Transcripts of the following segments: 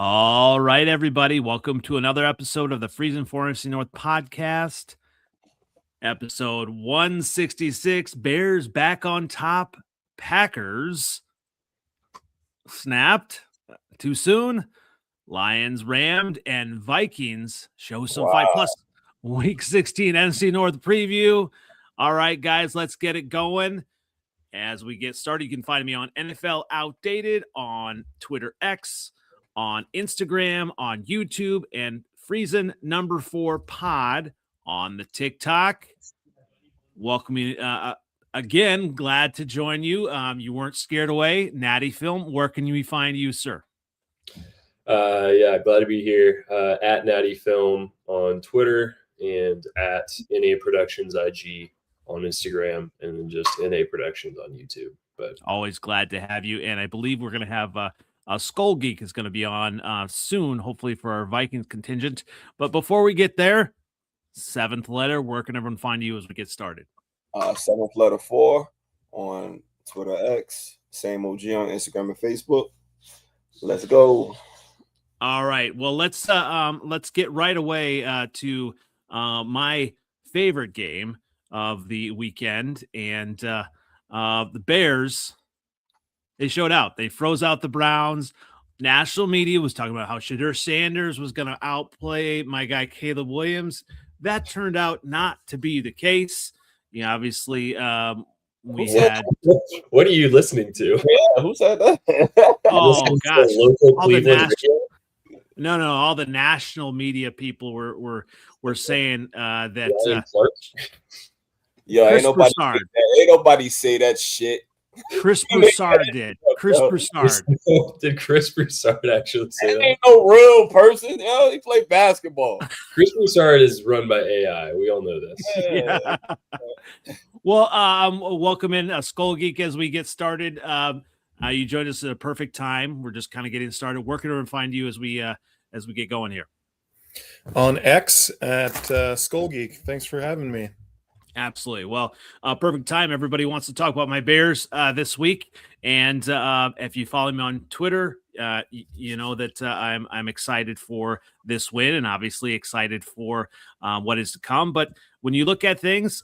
All right, everybody. Welcome to another episode of the Freezin NFC North Podcast. Episode 166. Bears back on top. Packers snapped too soon. Lions rammed, and Vikings show some fight. Plus, Week 16 NFC North preview. All right, guys, let's get it going. As we get started, you can find me on NFLOutdated on Twitter X, on Instagram, on YouTube, and Freezin #4 pod on the TikTok. Welcome again. Glad to join you. You weren't scared away. Natty Film, where can we find you, sir? Yeah, glad to be here. At Natty Film on Twitter and at NA Productions IG on Instagram, and then just NA Productions on YouTube. But always glad to have you. And I believe we're going to have Skull Geek is going to be on soon, hopefully for our Vikings contingent. But before we get there, 7th letter, where can everyone find you as we get started? 7th letter 4 on Twitter X, same OG on Instagram and Facebook. Let's go. All right. Well, let's get right away to my favorite game of the weekend, and the Bears. They showed out. They froze out the Browns. National media was talking about how Shadur Sanders was going to outplay my guy Caleb Williams. That turned out not to be the case. Yeah, obviously, we had. What are you listening to? Yeah, who said that? Oh gosh, all the national media people were saying that. Yeah, ain't nobody say that shit. Chris Broussard did. Chris Broussard. Did Chris Broussard actually say that? Ain't no real person. He played basketball. Chris Broussard is run by AI. We all know this. Yeah. Well, welcome in Skull Geek as we get started. You joined us at a perfect time. We're just kind of getting started. Where can everyone find you as we get going here? On X at Skull Geek. Thanks for having me. Absolutely. Well, perfect time. Everybody wants to talk about my Bears this week, and if you follow me on Twitter, you know that I'm excited for this win, and obviously excited for what is to come. But when you look at things,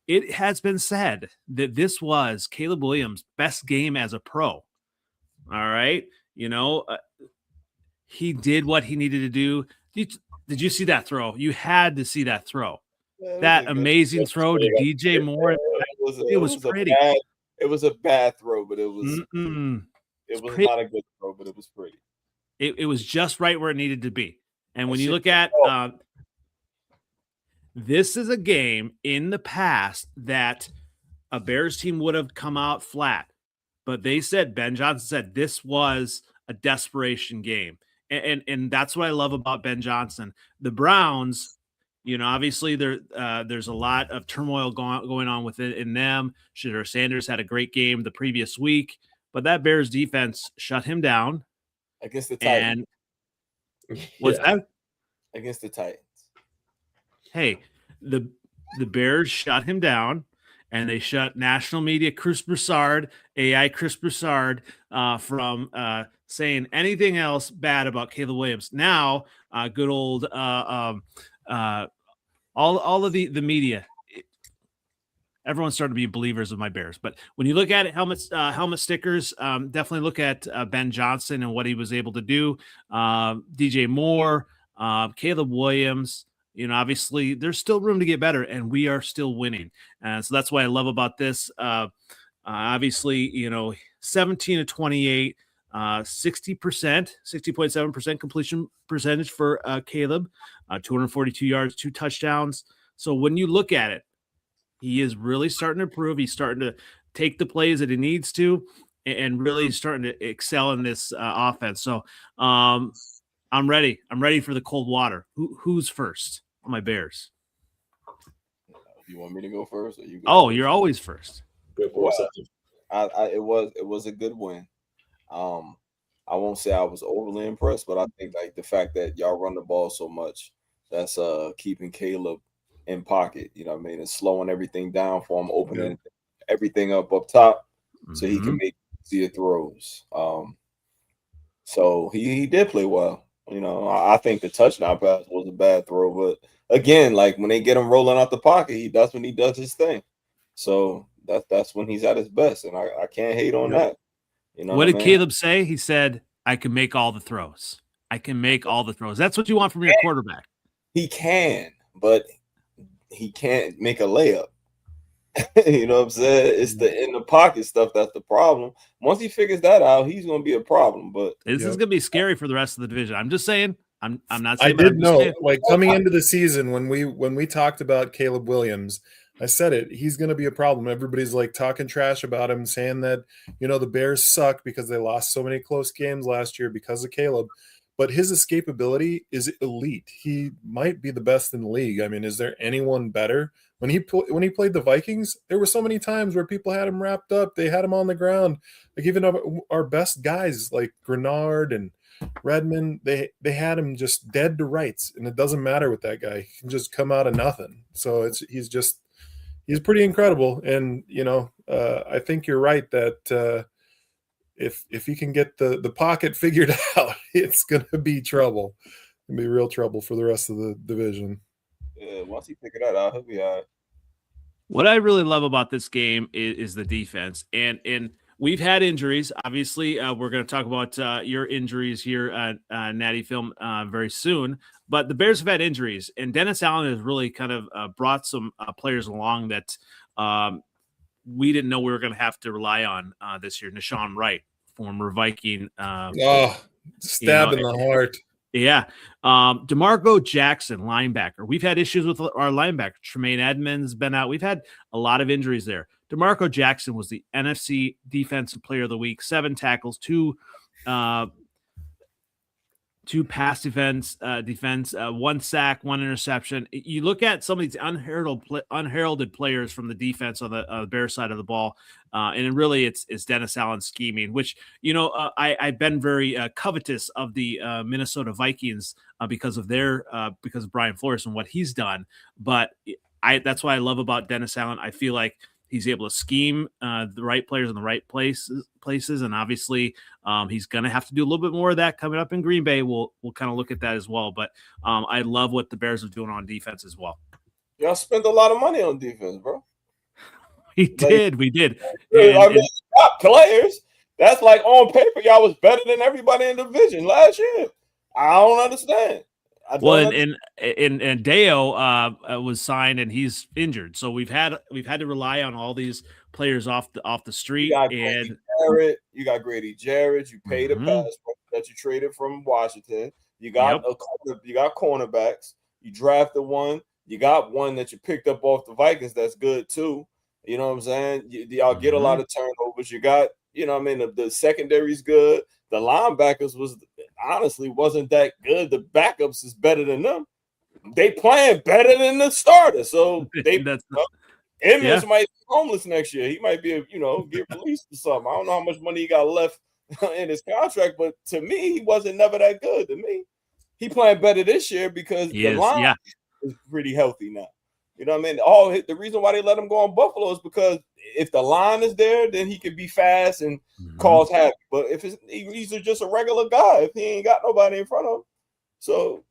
it has been said that this was Caleb Williams' best game as a pro. All right, he did what he needed to do. Did you see that throw? You had to see that throw. That amazing throw to DJ Moore. It was pretty. It was a bad throw, but it was not a good throw, but it was pretty. It was just right where it needed to be. And when you look at this is a game in the past that a Bears team would have come out flat. But Ben Johnson said this was a desperation game. And that's what I love about Ben Johnson. The Browns, obviously there's a lot of turmoil going on within them. Shadur Sanders had a great game the previous week, but that Bears defense shut him down against the Titans. What's that? Against the Titans. Hey, the Bears shut him down, and they shut national media Chris Broussard, AI Chris Broussard, from saying anything else bad about Caleb Williams. Now, good old all of the media, everyone's starting to be believers of my Bears. But when you look at it, helmet stickers, definitely look at Ben Johnson and what he was able to do. DJ Moore, Caleb Williams. Obviously there's still room to get better, and we are still winning. And so that's what I love about this. Obviously, 17 of 28, 60.7% completion percentage for Caleb, 242 yards, 2 touchdowns. So when you look at it, he is really starting to improve. He's starting to take the plays that he needs to, and really starting to excel in this offense. So I'm ready. I'm ready for the cold water. Who's first on my Bears? You want me to go first? Or you you're always first. It was a good win. I won't say I was overly impressed, but I think the fact that y'all run the ball so much, that's keeping Caleb in pocket. And slowing everything down for him, opening everything up top, so he can make easier throws. So he did play well. I think the touchdown pass was a bad throw, but again, like when they get him rolling out the pocket, that's when he does his thing. So that's when he's at his best, and I can't hate on that. What did Caleb say? He said, "I can make all the throws. I can make all the throws." That's what you want from your quarterback. He can, but he can't make a layup. You know what I'm saying? It's the in the pocket stuff that's the problem. Once he figures that out, he's going to be a problem. But this is going to be scary for the rest of the division. I'm just saying. I'm not I saying. did know, like coming into the season when we talked about Caleb Williams, I said it. He's going to be a problem. Everybody's like talking trash about him, saying that the Bears suck because they lost so many close games last year because of Caleb. But his escapability is elite. He might be the best in the league. I mean, is there anyone better? When he played the Vikings, there were so many times where people had him wrapped up. They had him on the ground. Like even our best guys like Grenard and Redmond, they had him just dead to rights. And it doesn't matter with that guy. He can just come out of nothing. So he's pretty incredible. And, I think you're right that if he can get the pocket figured out, it's going to be trouble. It's going to be real trouble for the rest of the division. Yeah, once he figure that out, he'll be all right. What I really love about this game is the defense. And we've had injuries. Obviously, we're going to talk about your injuries here at Natty Film very soon. But the Bears have had injuries. And Dennis Allen has really kind of brought some players along that we didn't know we were going to have to rely on this year. Nashawn Wright, former Viking. Stab in the heart. Yeah. DeMarco Jackson, linebacker. We've had issues with our linebacker. Tremaine Edmonds has been out. We've had a lot of injuries there. DeMarco Jackson was the NFC Defensive Player of the Week, 7 tackles, 2 pass defense, 1 sack, 1 interception. You look at some of these unheralded players from the defense on the Bears side of the ball, and really it's Dennis Allen scheming, which I've been very covetous of the Minnesota Vikings because of Brian Flores and what he's done. But that's what I love about Dennis Allen. I feel like he's able to scheme the right players in the right places, and obviously he's going to have to do a little bit more of that coming up in Green Bay. We'll kind of look at that as well. But I love what the Bears are doing on defense as well. Y'all spent a lot of money on defense, bro. We did. Players. That's like on paper, y'all was better than everybody in the division last year. I don't understand. And Deo was signed and he's injured, so we've had to rely on all these players off the street. You got Grady Jarrett. You paid a pass that you traded from Washington. You got you got cornerbacks. You drafted one. You got one that you picked up off the Vikings. That's good too. You know what I'm saying? Y'all get a lot of turnovers. You got, the secondary's good. The linebackers wasn't that good. The backups is better than them. They playing better than the starters. So Emmons might be homeless next year. He might be, get released or something. I don't know how much money he got left in his contract, but to me, he wasn't never that good. To me, he playing better this year because the line is pretty healthy now. You know what I mean? The reason why they let him go on Buffalo is because if the line is there, then he can be fast and cause havoc. But if he's just a regular guy, if he ain't got nobody in front of him, so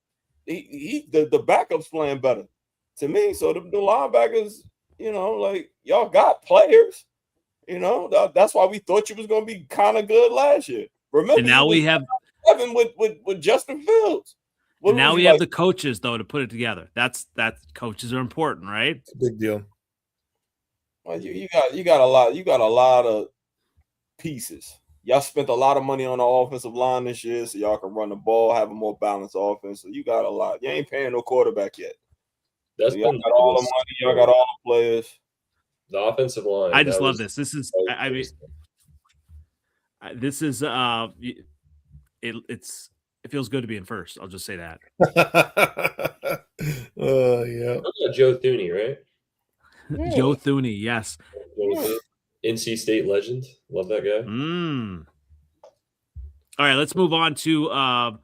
the backup's playing better to me. So the linebackers, y'all got players. That's why we thought you was going to be kind of good last year. Remember, and now we have Evan with Justin Fields. Now we have the coaches though to put it together. That coaches are important, right? It's a big deal. Well, you got a lot. You got a lot of pieces. Y'all spent a lot of money on the offensive line this year, so y'all can run the ball, have a more balanced offense. So you got a lot. You ain't paying no quarterback yet. Y'all got all the money. Y'all got all the players. The offensive line. I just love this. This is. This is. It feels good to be in first. I'll just say that. Yeah. Joe Thuney, right? Yeah. Joe Thuney, yes. NC State legend. Love that guy. All right, let's move on to a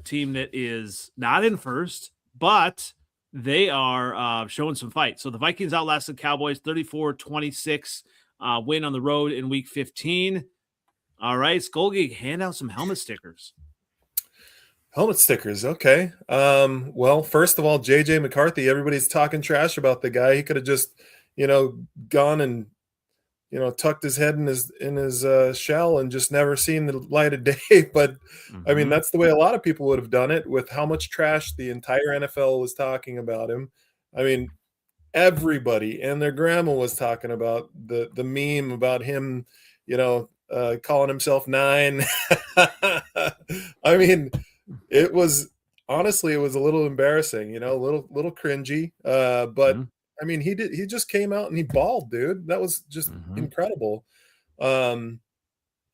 team that is not in first, but they are showing some fight. So the Vikings outlasted Cowboys 34-26, win on the road in Week 15. All right, Skolgeek, hand out some helmet stickers. Helmet stickers, okay. Well, first of all, JJ McCarthy, everybody's talking trash about the guy. He could have just, gone and tucked his head in his shell and just never seen the light of day. But I mean, that's the way a lot of people would have done it, with how much trash the entire NFL was talking about him. I mean, everybody and their grandma was talking about the meme about him, calling himself 9. I mean, it was a little embarrassing, a little cringy. But I mean, he just came out and he balled, dude. That was just incredible.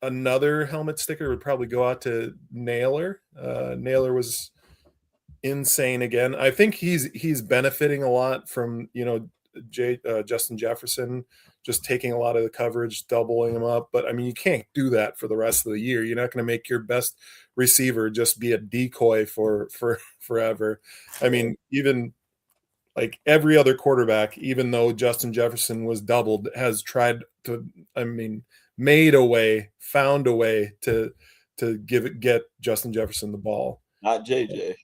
Another helmet sticker would probably go out to Naylor. Naylor was insane again. I think he's benefiting a lot from, Justin Jefferson just taking a lot of the coverage, doubling him up. But I mean, you can't do that for the rest of the year. You're not going to make your best receiver just be a decoy for forever. I mean, even like every other quarterback, even though Justin Jefferson was doubled, has tried to, found a way to get Justin Jefferson the ball. Not JJ.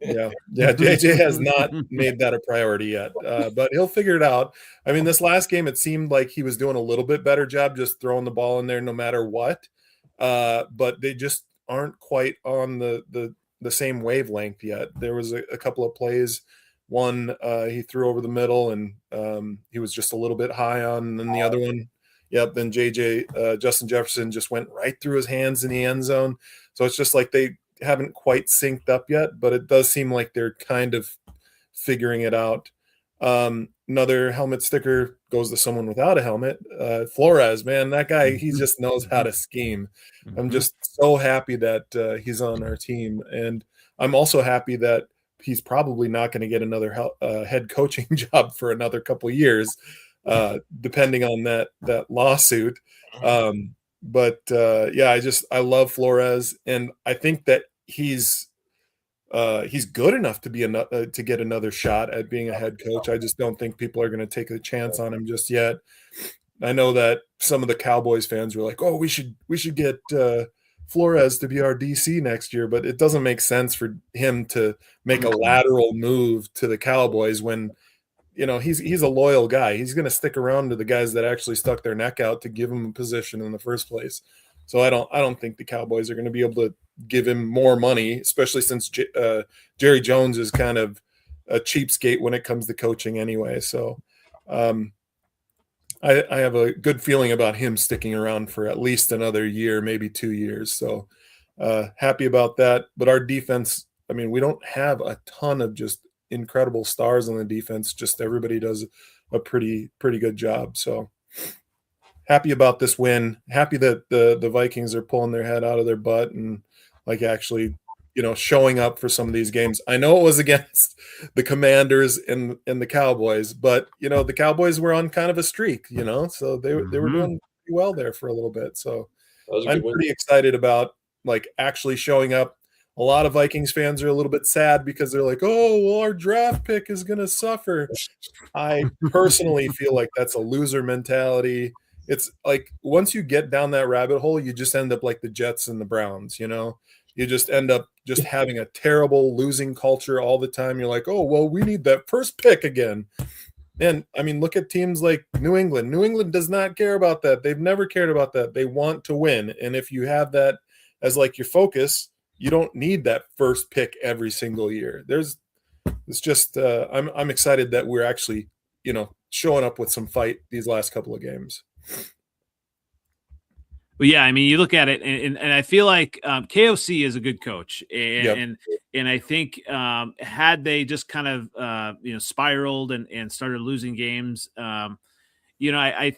Yeah, JJ has not made that a priority yet, but he'll figure it out. I mean, this last game, it seemed like he was doing a little bit better job just throwing the ball in there no matter what, but they just aren't quite on the same wavelength yet. There was a couple of plays. One, he threw over the middle, and he was just a little bit high on, and then the other one, then Justin Jefferson just went right through his hands in the end zone. So it's just like they haven't quite synced up yet, but it does seem like they're kind of figuring it out. Another helmet sticker goes to someone without a helmet. Flores, man, that guy, he just knows how to scheme. I'm just so happy that he's on our team. And I'm also happy that he's probably not going to get another head coaching job for another couple of years, depending on that lawsuit. But I love Flores, and I think that he's good enough to be to get another shot at being a head coach. I just don't think people are going to take a chance on him just yet. I know that some of the Cowboys fans were like, "Oh, we should get Flores to be our DC next year," but it doesn't make sense for him to make a lateral move to the Cowboys when he's a loyal guy. He's going to stick around to the guys that actually stuck their neck out to give him a position in the first place. So I don't think the Cowboys are going to be able to give him more money, especially since Jerry Jones is kind of a cheapskate when it comes to coaching anyway. So I have a good feeling about him sticking around for at least another year, maybe 2 years. So happy about that. But our defense, I mean, we don't have a ton of just incredible stars on the defense. Just everybody does a pretty good job. So happy about this win. Happy that the Vikings are pulling their head out of their butt and like actually, showing up for some of these games. I know it was against the Commanders and the Cowboys, but the Cowboys were on kind of a streak, so they were doing pretty well there for a little bit. So I'm pretty excited about like actually showing up. A lot of Vikings fans are a little bit sad because they're like, "Oh, well, our draft pick is going to suffer." I personally feel like that's a loser mentality. It's like once you get down that rabbit hole, you just end up like the Jets and the Browns, You just end up just having a terrible losing culture all the time. You're like, "Oh, well, we need that first pick again." And I mean, look at teams like New England. New England does not care about that. They've never cared about that. They want to win. And if you have that as like your focus, you don't need that first pick every single year. I'm excited that we're actually, showing up with some fight these last couple of games. Well, yeah, I mean, you look at it, and I feel like KOC is a good coach, and I think had they just kind of spiraled and started losing games, I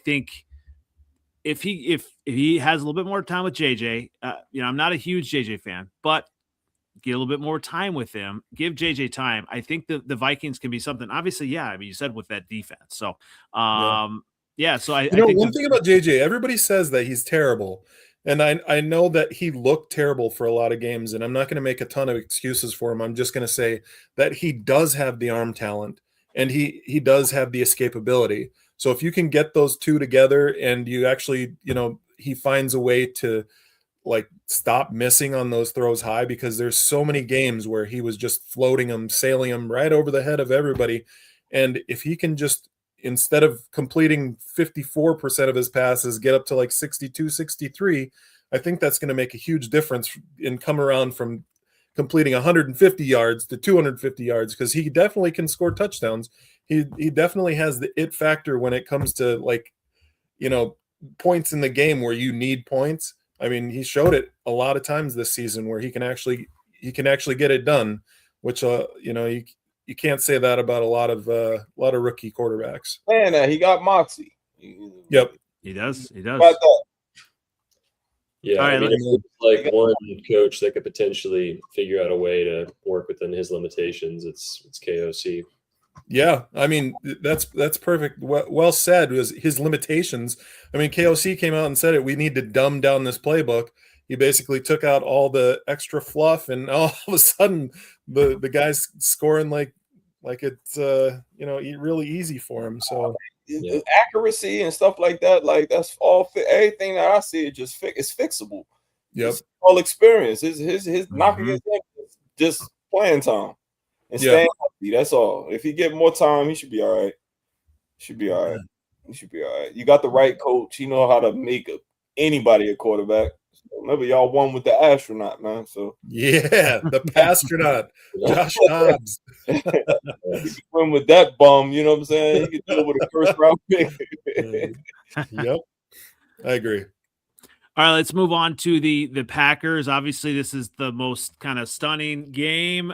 think if he has a little bit more time with JJ, I'm not a huge JJ fan, but get a little bit more time with him, give JJ time. I think the Vikings can be something. Obviously, I mean, you said with that defense, so. So I think one thing about JJ, everybody says that he's terrible. And I know that he looked terrible for a lot of games, and I'm not going to make a ton of excuses for him. I'm just going to say that he does have the arm talent, and he does have the escapability. So if you can get those two together and you actually, he finds a way to like stop missing on those throws high, because there's so many games where he was just floating them, sailing them right over the head of everybody. And if he can just, instead of completing 54% of his passes, get up to like 62, 63, I think that's going to make a huge difference in come around from completing 150 yards to 250 yards, because he definitely can score touchdowns. He definitely has the it factor when it comes to, like, you know, points in the game where you need points. I mean, he showed it a lot of times this season where he can actually get it done, which you know, you can't say that about a lot of rookie quarterbacks. Man, he got moxie. Yep, he does. Yeah, All right, I mean, it's like one coach that could potentially figure out a way to work within his limitations. It's KOC. Yeah, I mean, that's perfect. Well said. Was his limitations. I mean, KOC came out and said it. We need to dumb down this playbook. He basically took out all the extra fluff, and all of a sudden, the guy's scoring like it's you know, really easy for him. So the accuracy and stuff like that, like that's all. Everything that I see, it just it's fixable. Yep, it's all experience. His knocking his head is just playing time and staying healthy. That's all. If he get more time, he should be all right. He should be all right. You got the right coach. He know how to make anybody a quarterback. So remember, y'all won with the astronaut, man. So yeah, the pastronaut, Josh Dobbs. He could win with that bum. You know what I'm saying? He could deal with a first round pick. Yep, I agree. All right, let's move on to the Packers. Obviously, this is the most kind of stunning game.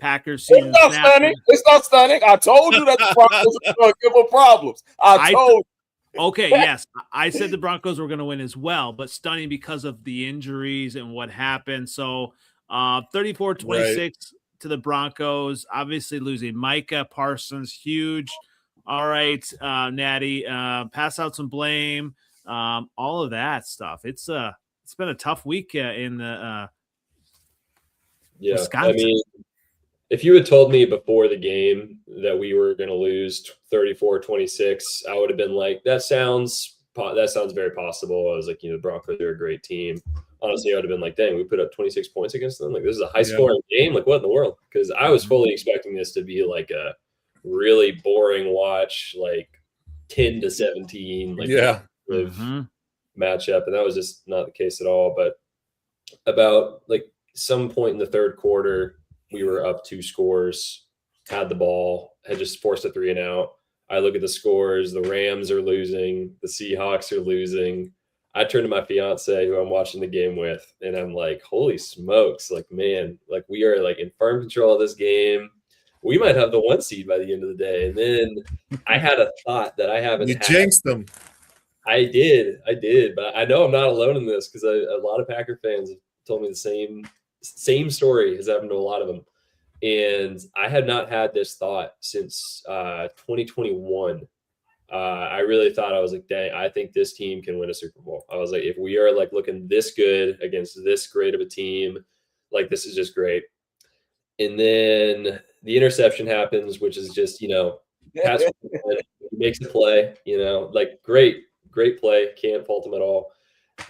Packers season. It's not stunning. I told you that the Broncos are going to give them problems. I told you. Okay, yes. I said the Broncos were going to win as well, but stunning because of the injuries and what happened. So 34-26 to the Broncos. Obviously losing Micah Parsons, huge. All right, Natty, pass out some blame, all of that stuff. It's been a tough week in the Wisconsin. I mean, if you had told me before the game that we were going to lose 34-26, I would have been like, that sounds very possible. I was like, you know, the Broncos are a great team. Honestly, I would have been like, dang, we put up 26 points against them. Like, this is a high-scoring game. Like, what in the world? Because I was fully expecting this to be like a really boring watch, like 10-17, like matchup, and that was just not the case at all. But about like some point in the third quarter, we were up 2 scores, had the ball, had just forced a 3 and out. I look at the scores. The Rams are losing. The Seahawks are losing. I turn to my fiance, who I'm watching the game with, and I'm like, holy smokes. Like, man, like we are like in firm control of this game. We might have the 1 seed by the end of the day. And then I had a thought that I haven't had. You jinxed them. I did. But I know I'm not alone in this, because a lot of Packer fans have told me the same story has happened to a lot of them. And I had not had this thought since 2021. I really thought, I was like, dang, I think this team can win a Super Bowl. I was like, if we are like looking this good against this great of a team, like this is just great. And then the interception happens, which is just, you know, makes a play, you know, like great play. Can't fault him at all.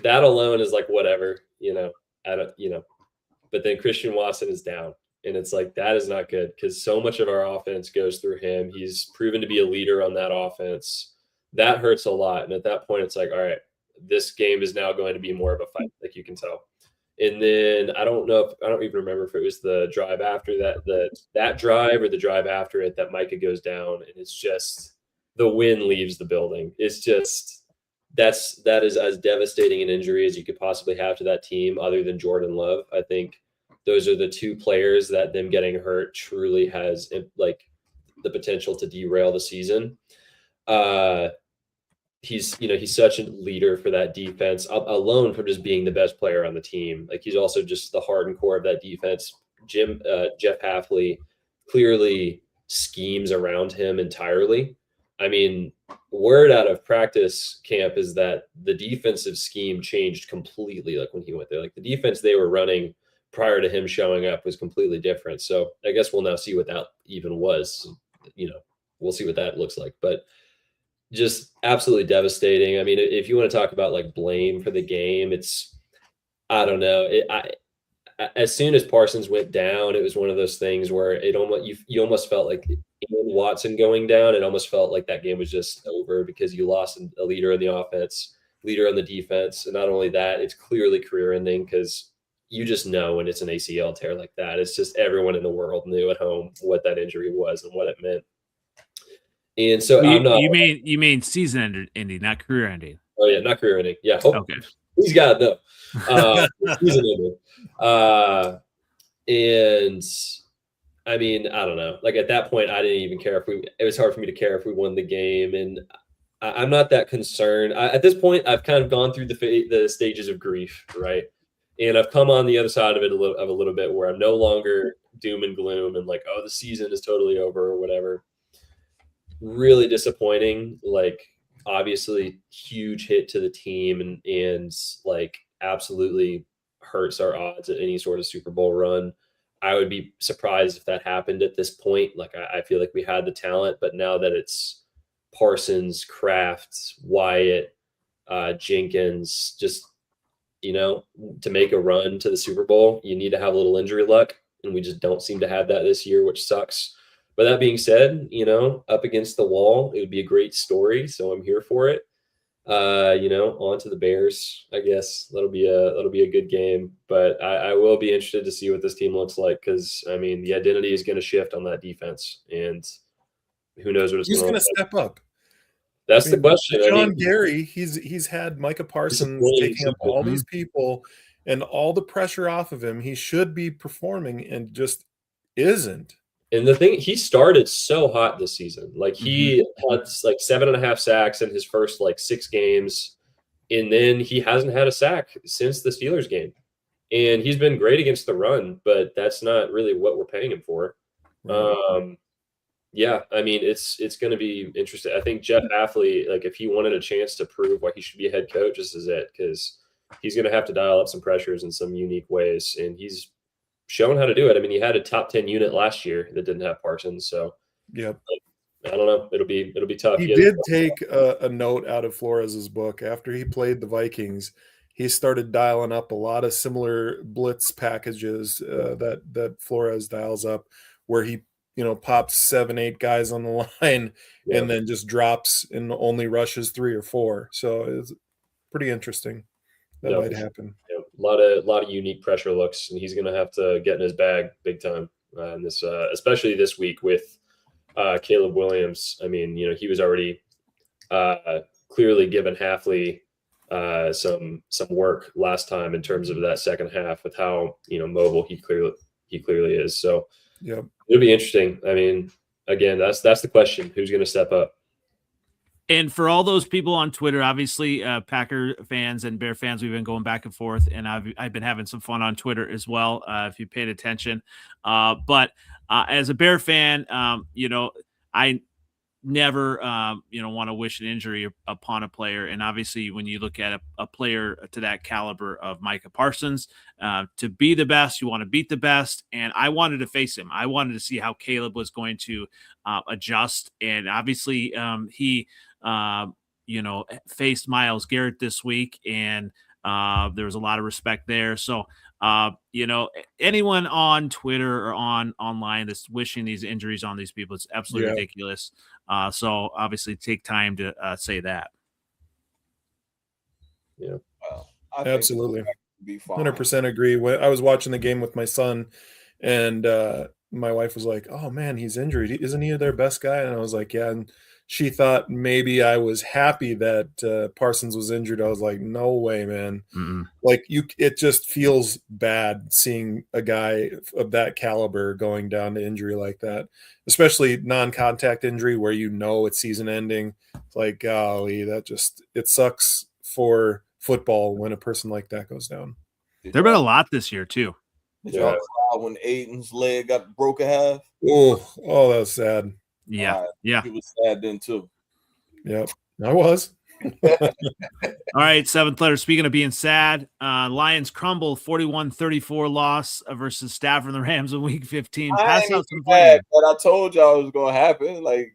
That alone is like, whatever, you know, but then Christian Watson is down. And it's like, that is not good, because so much of our offense goes through him. He's proven to be a leader on that offense. That hurts a lot. And at that point, it's like, all right, this game is now going to be more of a fight, like you can tell. And then I don't even remember if it was the drive after that drive or the drive after it that Micah goes down. And it's just, the wind leaves the building. It's just, that is as devastating an injury as you could possibly have to that team, other than Jordan Love. I think those are the 2 players that them getting hurt truly has like the potential to derail the season. He's such a leader for that defense, alone from just being the best player on the team. Like, he's also just the heart and core of that defense. Jeff Hafley clearly schemes around him entirely. I mean, word out of practice camp is that the defensive scheme changed completely. Like, when he went there, like the defense they were running prior to him showing up was completely different. So I guess we'll now see what that even was. You know, we'll see what that looks like. But just absolutely devastating. I mean, if you want to talk about like blame for the game, it's I don't know. As soon as Parsons went down, it was one of those things where it almost you almost felt like Watson going down. It almost felt like that game was just over because you lost a leader in the offense, leader on the defense, and not only that, it's clearly career-ending because you just know when it's an ACL tear like that. It's just everyone in the world knew at home what that injury was and what it meant. And so you mean season ending, not career ending. Oh yeah, not career ending. Yeah. Oh, okay. He's got it though. Season ending. And I mean, I don't know. Like at that point, I didn't even care it was hard for me to care if we won the game. And I'm not that concerned. At this point, I've kind of gone through the stages of grief, right? And I've come on the other side of it a little bit where I'm no longer doom and gloom and like, oh, the season is totally over or whatever. Really disappointing. Like, obviously huge hit to the team and like absolutely hurts our odds at any sort of Super Bowl run. I would be surprised if that happened at this point. Like I feel like we had the talent, but now that it's Parsons, Kraft, Wyatt, Jenkins, just, to make a run to the Super Bowl, you need to have a little injury luck. And we just don't seem to have that this year, which sucks. But that being said, up against the wall, it would be a great story. So I'm here for it. On to the Bears, I guess. That'll be a good game. But I will be interested to see what this team looks like because, I mean, the identity is going to shift on that defense. And who knows what it's going to Who's going to step up? That's the question. John Gary, he's had Micah Parsons taking up all these people and all the pressure off of him. He should be performing and just isn't. And the thing, he started so hot this season. Like he had like 7.5 sacks in his first like 6 games. And then he hasn't had a sack since the Steelers game. And he's been great against the run, but that's not really what we're paying him for. Yeah, I mean, it's going to be interesting. I think Jeff Hafley, like if he wanted a chance to prove why he should be a head coach, this is it, because he's going to have to dial up some pressures in some unique ways. And he's shown how to do it. I mean, he had a top 10 unit last year that didn't have Parsons. So yeah, I don't know. It'll be tough. He did take a note out of Flores's book after he played the Vikings. He started dialing up a lot of similar blitz packages that Flores dials up, where he pops 7-8 guys on the line and then just drops and only rushes 3 or 4. So it's pretty interesting. That might happen. A lot of unique pressure looks, and he's going to have to get in his bag big time. And this, especially this week with Caleb Williams. I mean, he was already clearly given Hafley some work last time in terms of that second half with how mobile he clearly is. So yeah, it'll be interesting. I mean, again, that's the question: who's going to step up? And for all those people on Twitter, obviously Packer fans and Bear fans, we've been going back and forth, and I've been having some fun on Twitter as well, if you paid attention. But as a Bear fan, I never, want to wish an injury upon a player. And obviously, when you look at a player to that caliber of Micah Parsons, to be the best, you want to beat the best. And I wanted to face him. I wanted to see how Caleb was going to adjust. And obviously, he faced Myles Garrett this week, and there was a lot of respect there. So, anyone on Twitter or online that's wishing these injuries on these people, it's absolutely ridiculous. So obviously take time to say that. Yeah. Well, absolutely. 100% agree. I was watching the game with my son, and my wife was like, "Oh man, he's injured. Isn't he their best guy?" And I was like, "Yeah." And she thought maybe I was happy that Parsons was injured. I was like, "No way, man!" Mm-mm. Like it just feels bad seeing a guy of that caliber going down to injury like that, especially non-contact injury where it's season-ending. It's like, golly, it sucks for football when a person like that goes down. There've been a lot this year too. Did y'all cry when Aiden's leg got broke in half? Oh, that was sad. Yeah. He was sad then too. Yep, I was. All right, 7th letter. Speaking of being sad, Lions crumble 41-34 loss versus Stafford and the Rams in Week 15. Pass out some bad, but I told y'all it was going to happen. Like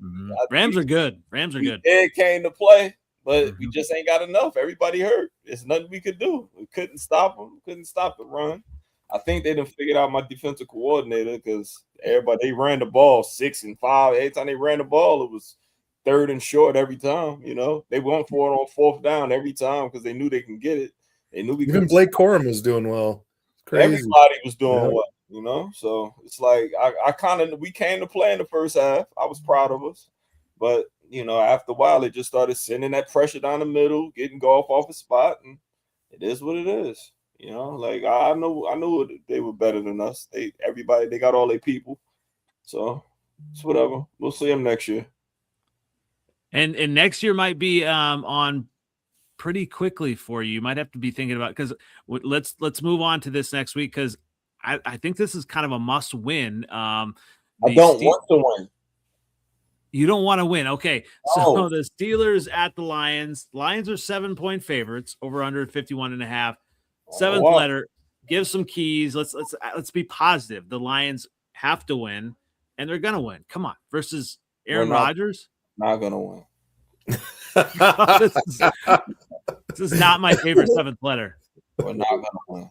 Rams are good. Rams are good. Ed came to play, but we just ain't got enough. Everybody hurt. There's nothing we could do. We couldn't stop them. Couldn't stop the run. I think they done figured out my defensive coordinator because they ran the ball 6 and 5. Every time they ran the ball, it was 3rd and short every time. You know, they went for it on 4th down every time because they knew they can get it. They knew even Blake Corum was doing well. Crazy. Everybody was doing well, you know. So it's like we came to play in the first half. I was proud of us, but you know, after a while, it just started sending that pressure down the middle, getting Goff off his spot, and it is what it is. You know, like I knew they were better than us. They got all their people, so it's whatever. We'll see them next year. And next year might be on pretty quickly for you. You might have to be thinking about, because let's move on to this next week, because I think this is kind of a must win. I don't want to win. You don't want to win. Okay. So the Steelers at the Lions. Lions are 7-point favorites, over under 51.5. Seventh letter. Give some keys. Let's be positive. The Lions have to win, and they're gonna win. Come on. Versus Aaron Rodgers. Not gonna win. This is not my favorite 7th letter. We're not gonna win.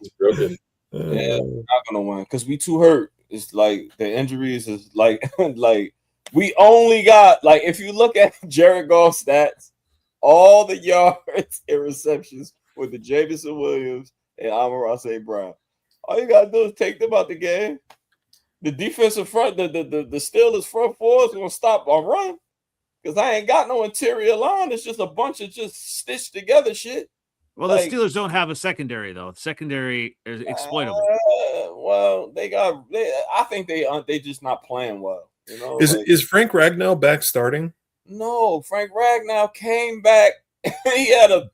Yeah, we're not gonna win because we too hurt. It's like the injuries is like we only got, like, if you look at Jared Goff's stats, all the yards and receptions with the Jameson Williams and Amon-Ra St. Brown. All you gotta do is take them out the game. The defensive front, the Steelers front four is gonna stop our run. Because I ain't got no interior line. It's just a bunch of just stitched together shit. Well, the Steelers don't have a secondary, though. Secondary is exploitable. Well, I think they just not playing well. You know, is Frank Ragnow back starting? No, Frank Ragnow came back. He had a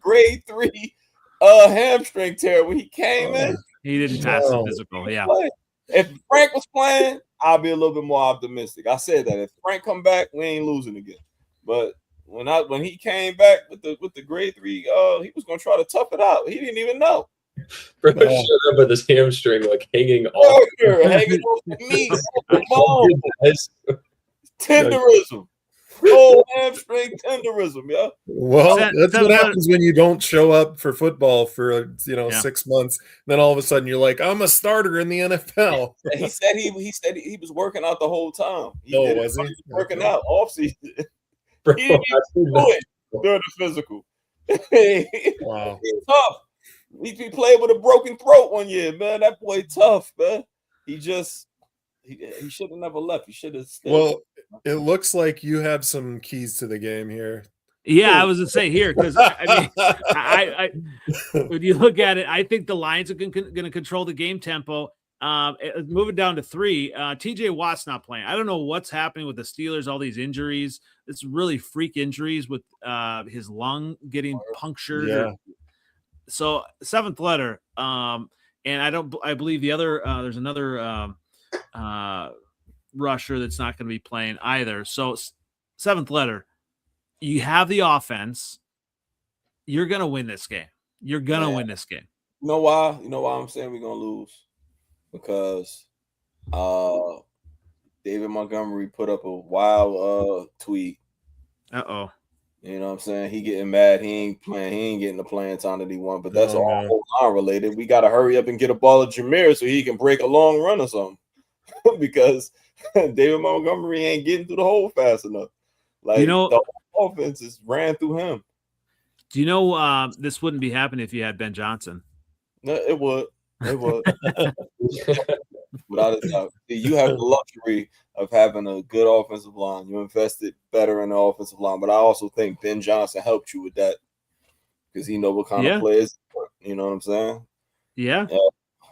grade 3 hamstring tear when he came in. He didn't pass the physical. Yeah. If Frank was playing, I'll be a little bit more optimistic. I said that if Frank come back, we ain't losing again. But when he came back with the grade 3, he was gonna try to tough it out. He didn't even know. Bro, shut up with his hamstring like hanging off. Hanging off the knee. Tenderism. Full hamstring tenderism, yeah. Well, that's what happens when you don't show up for football for 6 months. Then all of a sudden you're like, I'm a starter in the NFL. He said he was working out the whole time. Was he? Working out off season. He didn't even do it during the physical. Wow. He's tough. He played with a broken throat one year, man. That boy tough, man. He should have never left. He should have stayed. Well, it looks like you have some keys to the game here. Yeah, I was going to say here, because I when you look at it, I think the Lions are going to control the game tempo. Moving down to 3, TJ Watt's not playing. I don't know what's happening with the Steelers, all these injuries. It's really freak injuries with his lung getting punctured. Yeah. So 7th letter. And I believe the other, there's another rusher that's not going to be playing either. So 7th letter, you have the offense. You're going to win this game. You're going to win this game. You know why? You know why I'm saying we're going to lose? Because David Montgomery put up a wild tweet. Uh-oh. You know what I'm saying? He getting mad. He ain't playing. He ain't getting the playing time that he want. But that's all line related. We got to hurry up and get a ball to Jameer so he can break a long run or something. Because David Montgomery ain't getting through the hole fast enough. Like, the offense is ran through him. Do you know this wouldn't be happening if you had Ben Johnson? No, it would. It would. Without a doubt. You have the luxury of having a good offensive line. You invested better in the offensive line. But I also think Ben Johnson helped you with that because he know what kind of players. You know what I'm saying? Yeah.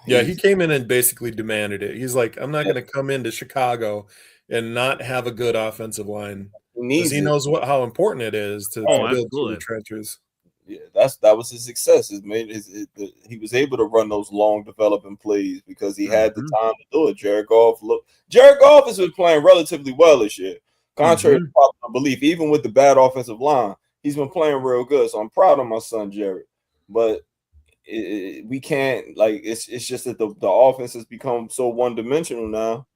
Yeah, he came in and basically demanded it. He's like, I'm not going to come into Chicago and not have a good offensive line because he knows how important it is to build through the trenches. Yeah, that was his success. He was able to run those long developing plays because he had the time to do it. Jared Goff has been playing relatively well this year, contrary to popular belief. Even with the bad offensive line, he's been playing real good. So I'm proud of my son Jared. But we can't, like, it's just that the offense has become so one dimensional now.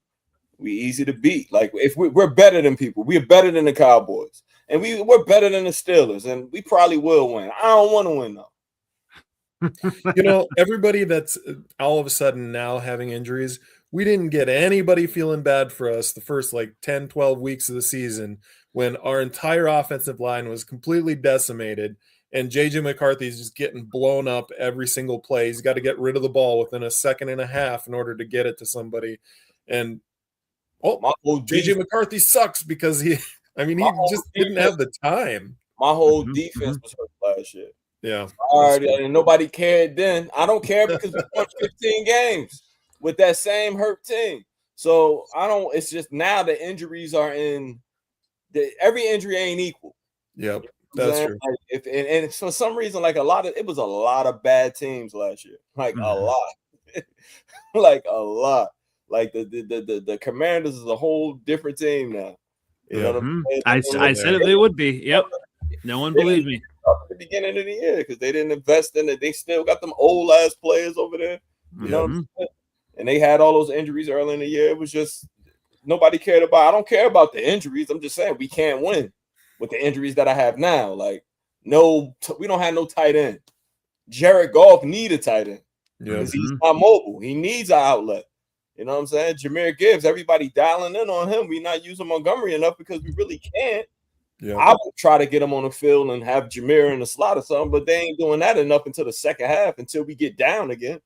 We easy to beat. Like if we're better than people, we're better than the Cowboys, and we're better than the Steelers, and we probably will win. I don't want to win though. Everybody that's all of a sudden now having injuries, we didn't get anybody feeling bad for us the first 10, 12 weeks of the season when our entire offensive line was completely decimated and JJ McCarthy's just getting blown up every single play. He's got to get rid of the ball within a second and a half in order to get it to somebody. And JJ McCarthy sucks because he just didn't have the time. My whole defense was hurt last year. Yeah. And nobody cared then. I don't care because we won 15 games with that same hurt team. So it's just now the injuries are every injury ain't equal. Yep. That's true. And for some reason, it was a lot of bad teams last year. A lot. A lot. Like the Commanders is a whole different team now. You know what I'm saying? I said it, they would be. Yep. No one believed me. At the beginning of the year because they didn't invest in it. They still got them old ass players over there. You know what I'm saying? And they had all those injuries early in the year. It was just nobody cared about. I don't care about the injuries. I'm just saying we can't win with the injuries that I have now. We don't have no tight end. Jared Goff need a tight end because he's not mobile. He needs an outlet. You know what I'm saying? Jahmyr Gibbs, everybody dialing in on him. We're not using Montgomery enough because we really can't. Yeah. I would try to get him on the field and have Jahmyr in the slot or something, but they ain't doing that enough until the second half, until we get down again.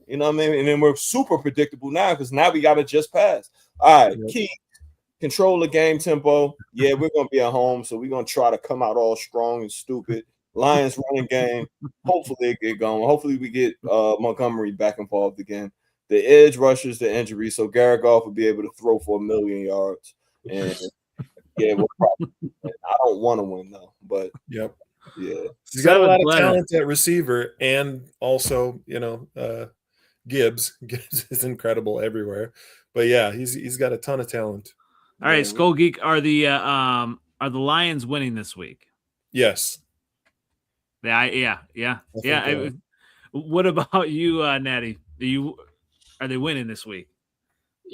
You know what I mean? And then we're super predictable now because now we got to just pass. All right, Key, control the game tempo. Yeah, we're going to be at home, so we're going to try to come out all strong and stupid. Lions running game. Hopefully it get going. Hopefully we get Montgomery back involved again. The edge rushes the injury, so Garrett Goff will be able to throw for 1,000,000 yards. And yeah, we'll probably. I don't want to win though, but yeah, he's got a lot of talent at receiver, and also Gibbs is incredible everywhere. But yeah, he's got a ton of talent. All right, Skull Geek, are the Lions winning this week? Yes. Yeah. What about you, Natty? Are they winning this week?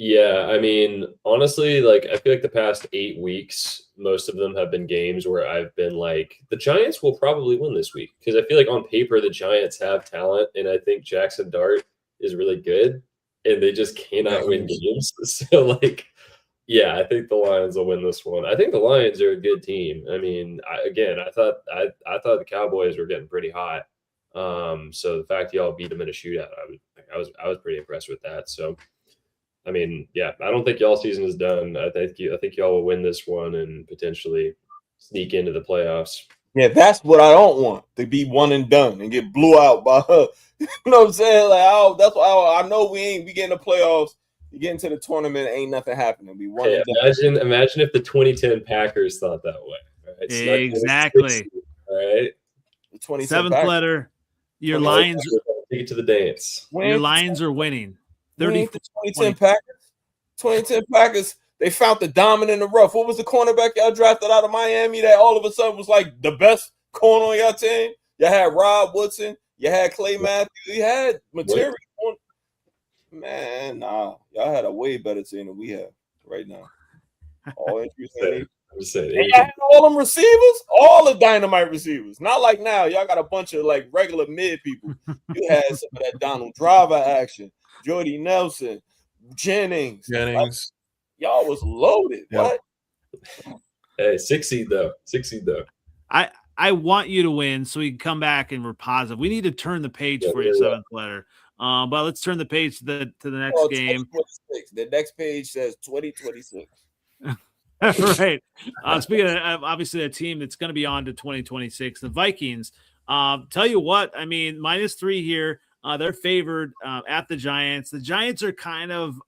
Yeah, I mean, honestly, I feel like the past 8 weeks, most of them have been games where I've been like, the Giants will probably win this week because I feel like on paper the Giants have talent, and I think Jackson Dart is really good, and they just cannot win games. So, yeah, I think the Lions will win this one. I think the Lions are a good team. I mean, I thought the Cowboys were getting pretty hot. So the fact y'all beat them in a shootout, I was pretty impressed with that. So, I mean, yeah, I don't think y'all season is done. I think y'all will win this one and potentially sneak into the playoffs. Yeah, that's what I don't want, to be one and done and get blew out by her. You know what I'm saying? That's why I know we get in the playoffs. You get into the tournament, ain't nothing happening. We won. Imagine if the 2010 Packers thought that way. Right? Exactly. All right. The 27th letter. Your Lions take it to the dance. Your Lions are winning. 30 the 2010 Packers. 2010 Packers. They found the diamond in the rough. What was the cornerback y'all drafted out of Miami that all of a sudden was like the best corner on your team? You had Rob Woodson. You had Clay Matthews. You had material. Man, nah. Y'all had a way better team than we have right now. All injuries. They had all them receivers, all the dynamite receivers. Not like now. Y'all got a bunch of regular mid people. You had some of that Donald Driver action, Jordy Nelson, Jennings. Y'all was loaded. Yep. What? Hey, 6 seed though. I want you to win so we can come back and we're positive. We need to turn the page for your 7th letter. But let's turn the page to the next game. The next page says 2026. Right. Speaking of obviously a team that's going to be on to 2026, the Vikings. Tell you what, I mean, -3 here. They're favored at the Giants. The Giants are kind of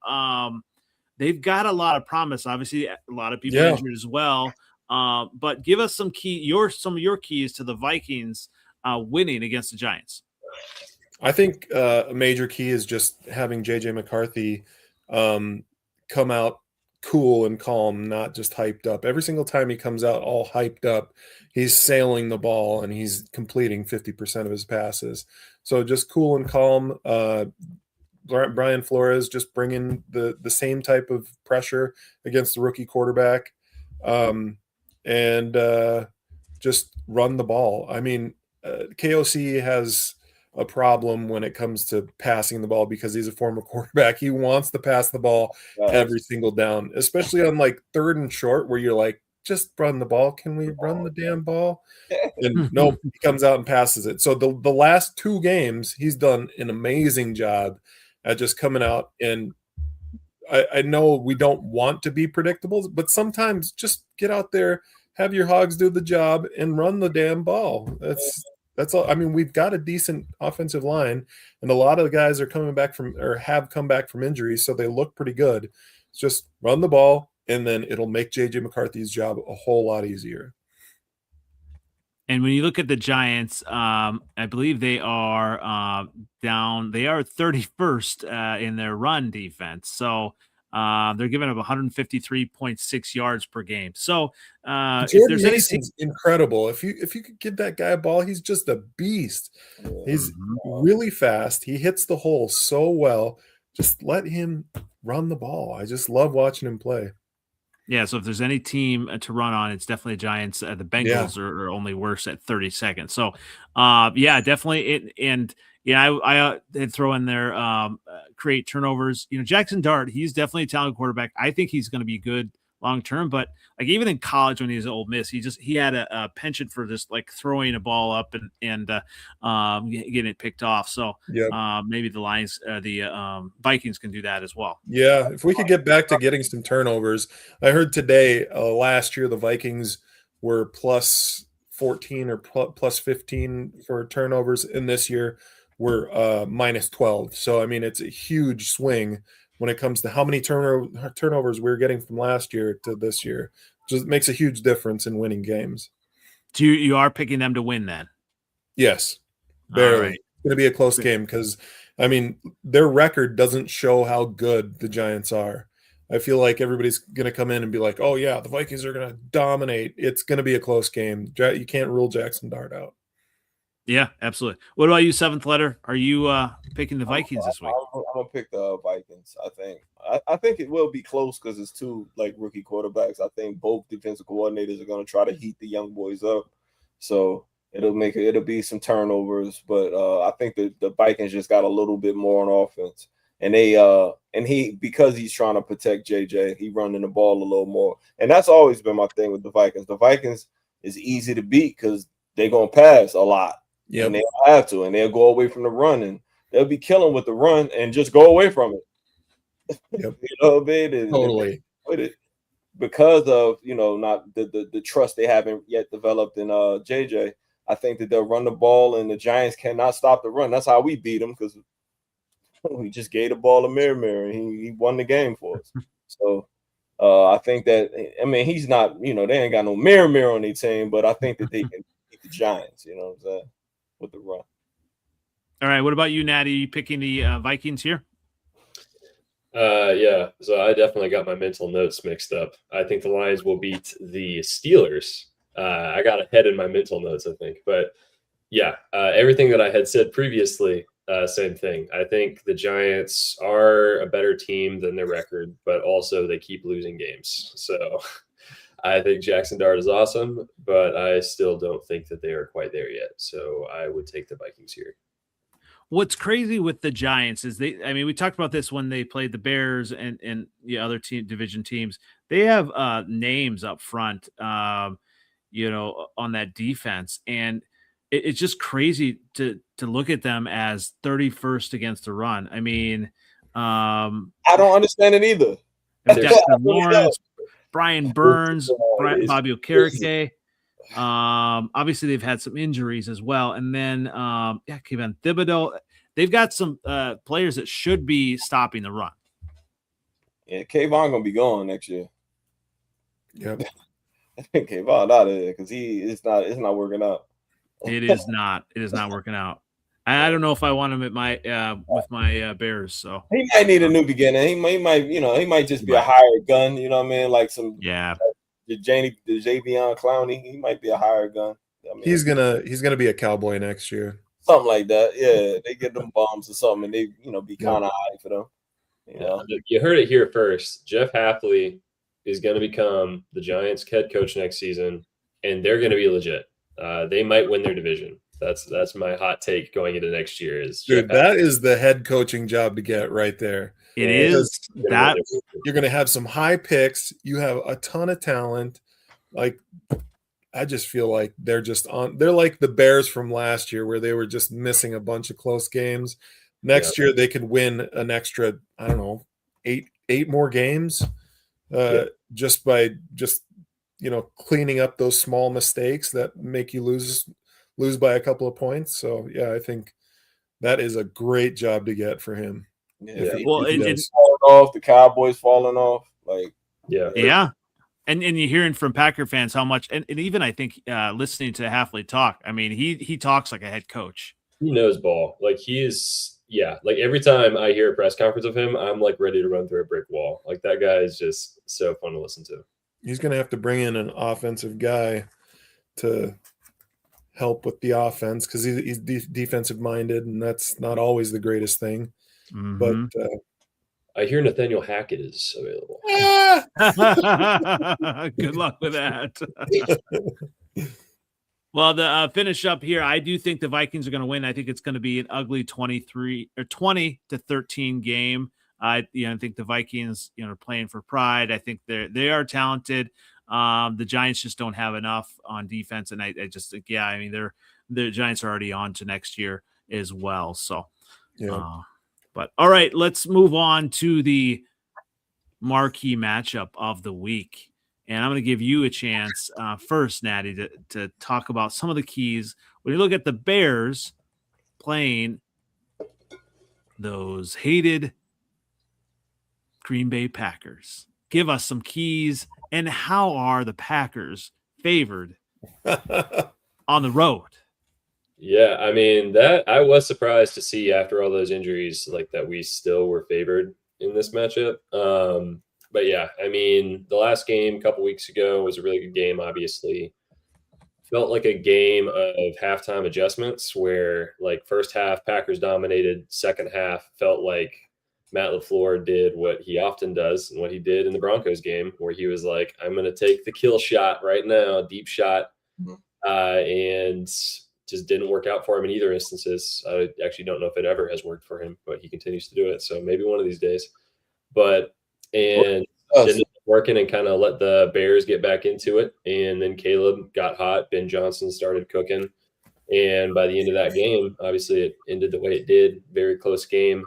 they've got a lot of promise. Obviously, a lot of people injured as well. But give us some of your keys to the Vikings winning against the Giants. I think a major key is just having JJ McCarthy come out cool and calm, not just hyped up. Every single time he comes out all hyped up, he's sailing the ball and he's completing 50% of his passes. So just cool and calm. Brian Flores just bringing the same type of pressure against the rookie quarterback, and just run the ball. I mean, KOC has a problem when it comes to passing the ball because he's a former quarterback. He wants to pass the ball every single down, especially on like 3rd and short where you're like, just run the ball. Can we run the damn ball? And no, he comes out and passes it. So the last 2 games, he's done an amazing job at just coming out. And I know we don't want to be predictable, but sometimes just get out there, have your hogs do the job, and run the damn ball. That's all. I mean, we've got a decent offensive line, and a lot of the guys are coming back from or have come back from injuries, so they look pretty good. It's just run the ball, and then it'll make JJ McCarthy's job a whole lot easier. And when you look at the Giants, I believe they are down. They are 31st in their run defense. So they're giving up 153.6 yards per game. So if there's anything incredible, if you could give that guy a ball, he's just a beast. He's really fast. He hits the hole so well. Just let him run the ball. I just love watching him play. Yeah, so if there's any team to run on, it's definitely Giants. The Bengals are only worse at 32nd. So, definitely. I had throw in there create turnovers. Jackson Dart, he's definitely a talented quarterback. I think he's going to be good long term. But like even in college when he was at Ole Miss, he had a penchant for just like throwing a ball up and getting it picked off. So maybe the Lions, the Vikings can do that as well. Yeah, if we could get back to getting some turnovers. I heard today last year the Vikings were plus 14 or plus 15 for turnovers, and this year we're minus 12. So I mean it's a huge swing when it comes to how many turnovers we're getting from last year to this year. Just makes a huge difference in winning games. So you are picking them to win then? Yes, barely. Right. It's going to be a close game because, I mean, their record doesn't show how good the Giants are. I feel like everybody's going to come in and be like, oh, yeah, the Vikings are going to dominate. It's going to be a close game. You can't rule Jackson Dart out. Yeah, absolutely. What about you, Seventh Letter? Are you picking the Vikings this week? I'm gonna pick the Vikings. I think it will be close because it's 2 like rookie quarterbacks. I think both defensive coordinators are gonna try to heat the young boys up, so it'll be some turnovers. But I think the Vikings just got a little bit more on offense, and because he's trying to protect JJ, he running the ball a little more, and that's always been my thing with the Vikings. The Vikings is easy to beat because they're gonna pass a lot. Yep. And they'll have to, and they'll go away from the run, and they'll be killing with the run and just go away from it. Yep. You know what I mean? Totally. Because of not the trust they haven't yet developed in JJ. I think that they'll run the ball, and the Giants cannot stop the run. That's how we beat them because we just gave the ball to Mirror, and he won the game for us. So I think that he's not they ain't got no Mirror on their team, but I think that they can beat the Giants. You know what I'm saying? With the run. All right. What about you, Natty? Are you picking the Vikings here? Yeah. So I definitely got my mental notes mixed up. I think the Lions will beat the Steelers. I got ahead in my mental notes, I think. But yeah, everything that I had said previously, same thing. I think the Giants are a better team than their record, but also they keep losing games. So I think Jackson Dart is awesome, but I still don't think that they are quite there yet. So I would take the Vikings here. What's crazy with the Giants is we talked about this when they played the Bears and the other division teams. They have names up front, on that defense. And it's just crazy to look at them as 31st against the run. I mean, I don't understand it either. Dexter Lawrence, Brian Burns, Bobby Okereke. Obviously, they've had some injuries as well. And then, Kevin Thibodeau. They've got some players that should be stopping the run. Yeah, Kayvon going to be gone next year. Yep. I think Kayvon out of there because it's not working out. It is not. It is not working out. I don't know if I want him at my with my Bears. So he might need a new beginning. He might just be a hired gun. You know what I mean? Like some the Javion Clowney. He might be a hired gun. He's gonna be a Cowboy next year. something like that. Yeah, they get them bombs or something, and they be kind of high for them. You heard it here first. Jeff Hafley is going to become the Giants' head coach next season, and they're going to be legit. They might win their division. That's my hot take going into next year. That is the head coaching job to get right there. It is that you're going to have some high picks. You have a ton of talent. Like, I just feel like they're like the Bears from last year, where they were just missing a bunch of close games. Next year they could win an extra, I don't know, eight more games, just by cleaning up those small mistakes that make you lose by a couple of points. So yeah, I think that is a great job to get for him. Yeah, it's falling off, the Cowboys falling off, like And you're hearing from Packer fans how much, and even I think listening to Hafley talk, I mean, he talks like a head coach. He knows ball. Like like every time I hear a press conference of him, I'm like ready to run through a brick wall. Like that guy is just so fun to listen to. He's going to have to bring in an offensive guy to help with the offense, because he's defensive minded, and that's not always the greatest thing. Mm-hmm. But I hear Nathaniel Hackett is available. Good luck with that. Well, the finish up here, I do think the Vikings are going to win. I think it's going to be an ugly 20-13 game. I think the Vikings, are playing for pride. I think they are talented. The Giants just don't have enough on defense, and I just think, the Giants are already on to next year as well. So, but all right, let's move on to the marquee matchup of the week. And I'm going to give you a chance first, Natty, to talk about some of the keys. When you look at the Bears playing those hated Green Bay Packers, give us some keys, and how are the Packers favored on the road? Yeah, I mean, that I was surprised to see after all those injuries, like that we still were favored in this matchup. But yeah, I mean, the last game a couple weeks ago was a really good game, obviously. Felt like a game of halftime adjustments where, like, first half, Packers dominated. Second half felt like Matt LaFleur did what he often does and what he did in the Broncos game, where he was like, I'm going to take the kill shot right now, deep shot, and just didn't work out for him in either instances. I actually don't know if it ever has worked for him, but he continues to do it. So maybe one of these days. Didn't working and kind of let the Bears get back into it. And then Caleb got hot. Ben Johnson started cooking. And by the end of that game, obviously it ended the way it did. Very close game.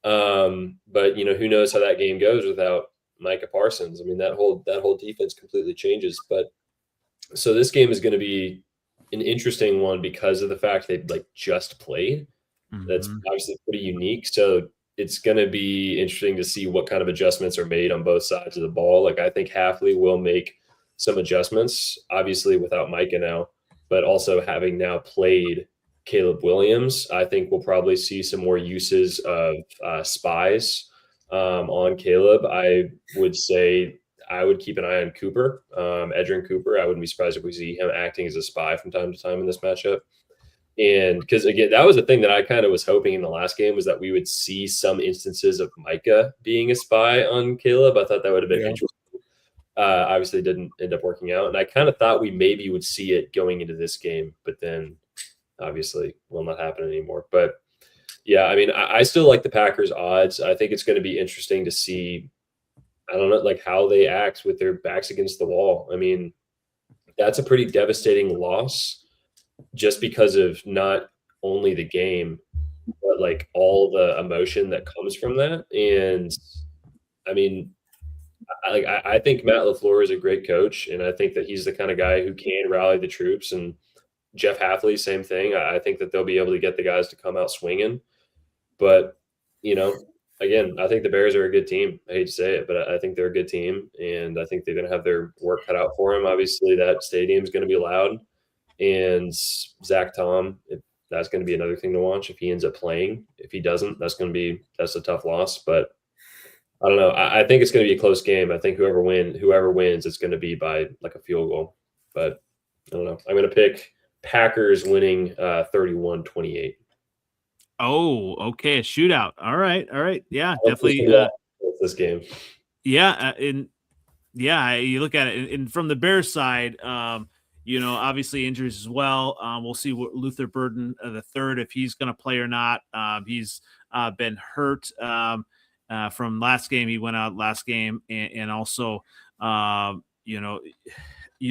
But who knows how that game goes without Micah Parsons. I mean, that whole defense completely changes. But so this game is going to be an interesting one because of the fact they just played. That's obviously pretty unique. So it's going to be interesting to see what kind of adjustments are made on both sides of the ball. Like, I think Hafley will make some adjustments, obviously without Micah now, but also having now played Caleb Williams, I think we'll probably see some more uses of spies on Caleb. I would say I would keep an eye on Cooper, Edgerrin Cooper. I wouldn't be surprised if we see him acting as a spy from time to time in this matchup. And because, again, that was the thing that I kind of was hoping in the last game, was that we would see some instances of Micah being a spy on Caleb. I thought that would have been interesting. Obviously, it didn't end up working out. And I kind of thought we maybe would see it going into this game, but then obviously will not happen anymore. But yeah, I mean, I still like the Packers odds. I think it's going to be interesting to see, I don't know, like how they act with their backs against the wall. I mean, that's a pretty devastating loss just because of not only the game, but like all the emotion that comes from that. And I mean, I think Matt LaFleur is a great coach, and I think that he's the kind of guy who can rally the troops. And Jeff Hafley, same thing. I think that they'll be able to get the guys to come out swinging. But, again, I think the Bears are a good team. I hate to say it, but I think they're a good team, and I think they're going to have their work cut out for them. Obviously, that stadium is going to be loud. And Zach Tom, that's going to be another thing to watch if he ends up playing. If he doesn't, that's a tough loss. But I don't know. I think it's going to be a close game. I think whoever wins, it's going to be by like a field goal. But I don't know. I'm going to pick Packers winning 31-28. Oh, okay, a shootout. All right. Yeah, Let's definitely. This game. Yeah, you look at it, and from the Bears side, obviously injuries as well. We'll see what Luther Burden the third, if he's going to play or not. He's been hurt from last game. He went out last game, and also, you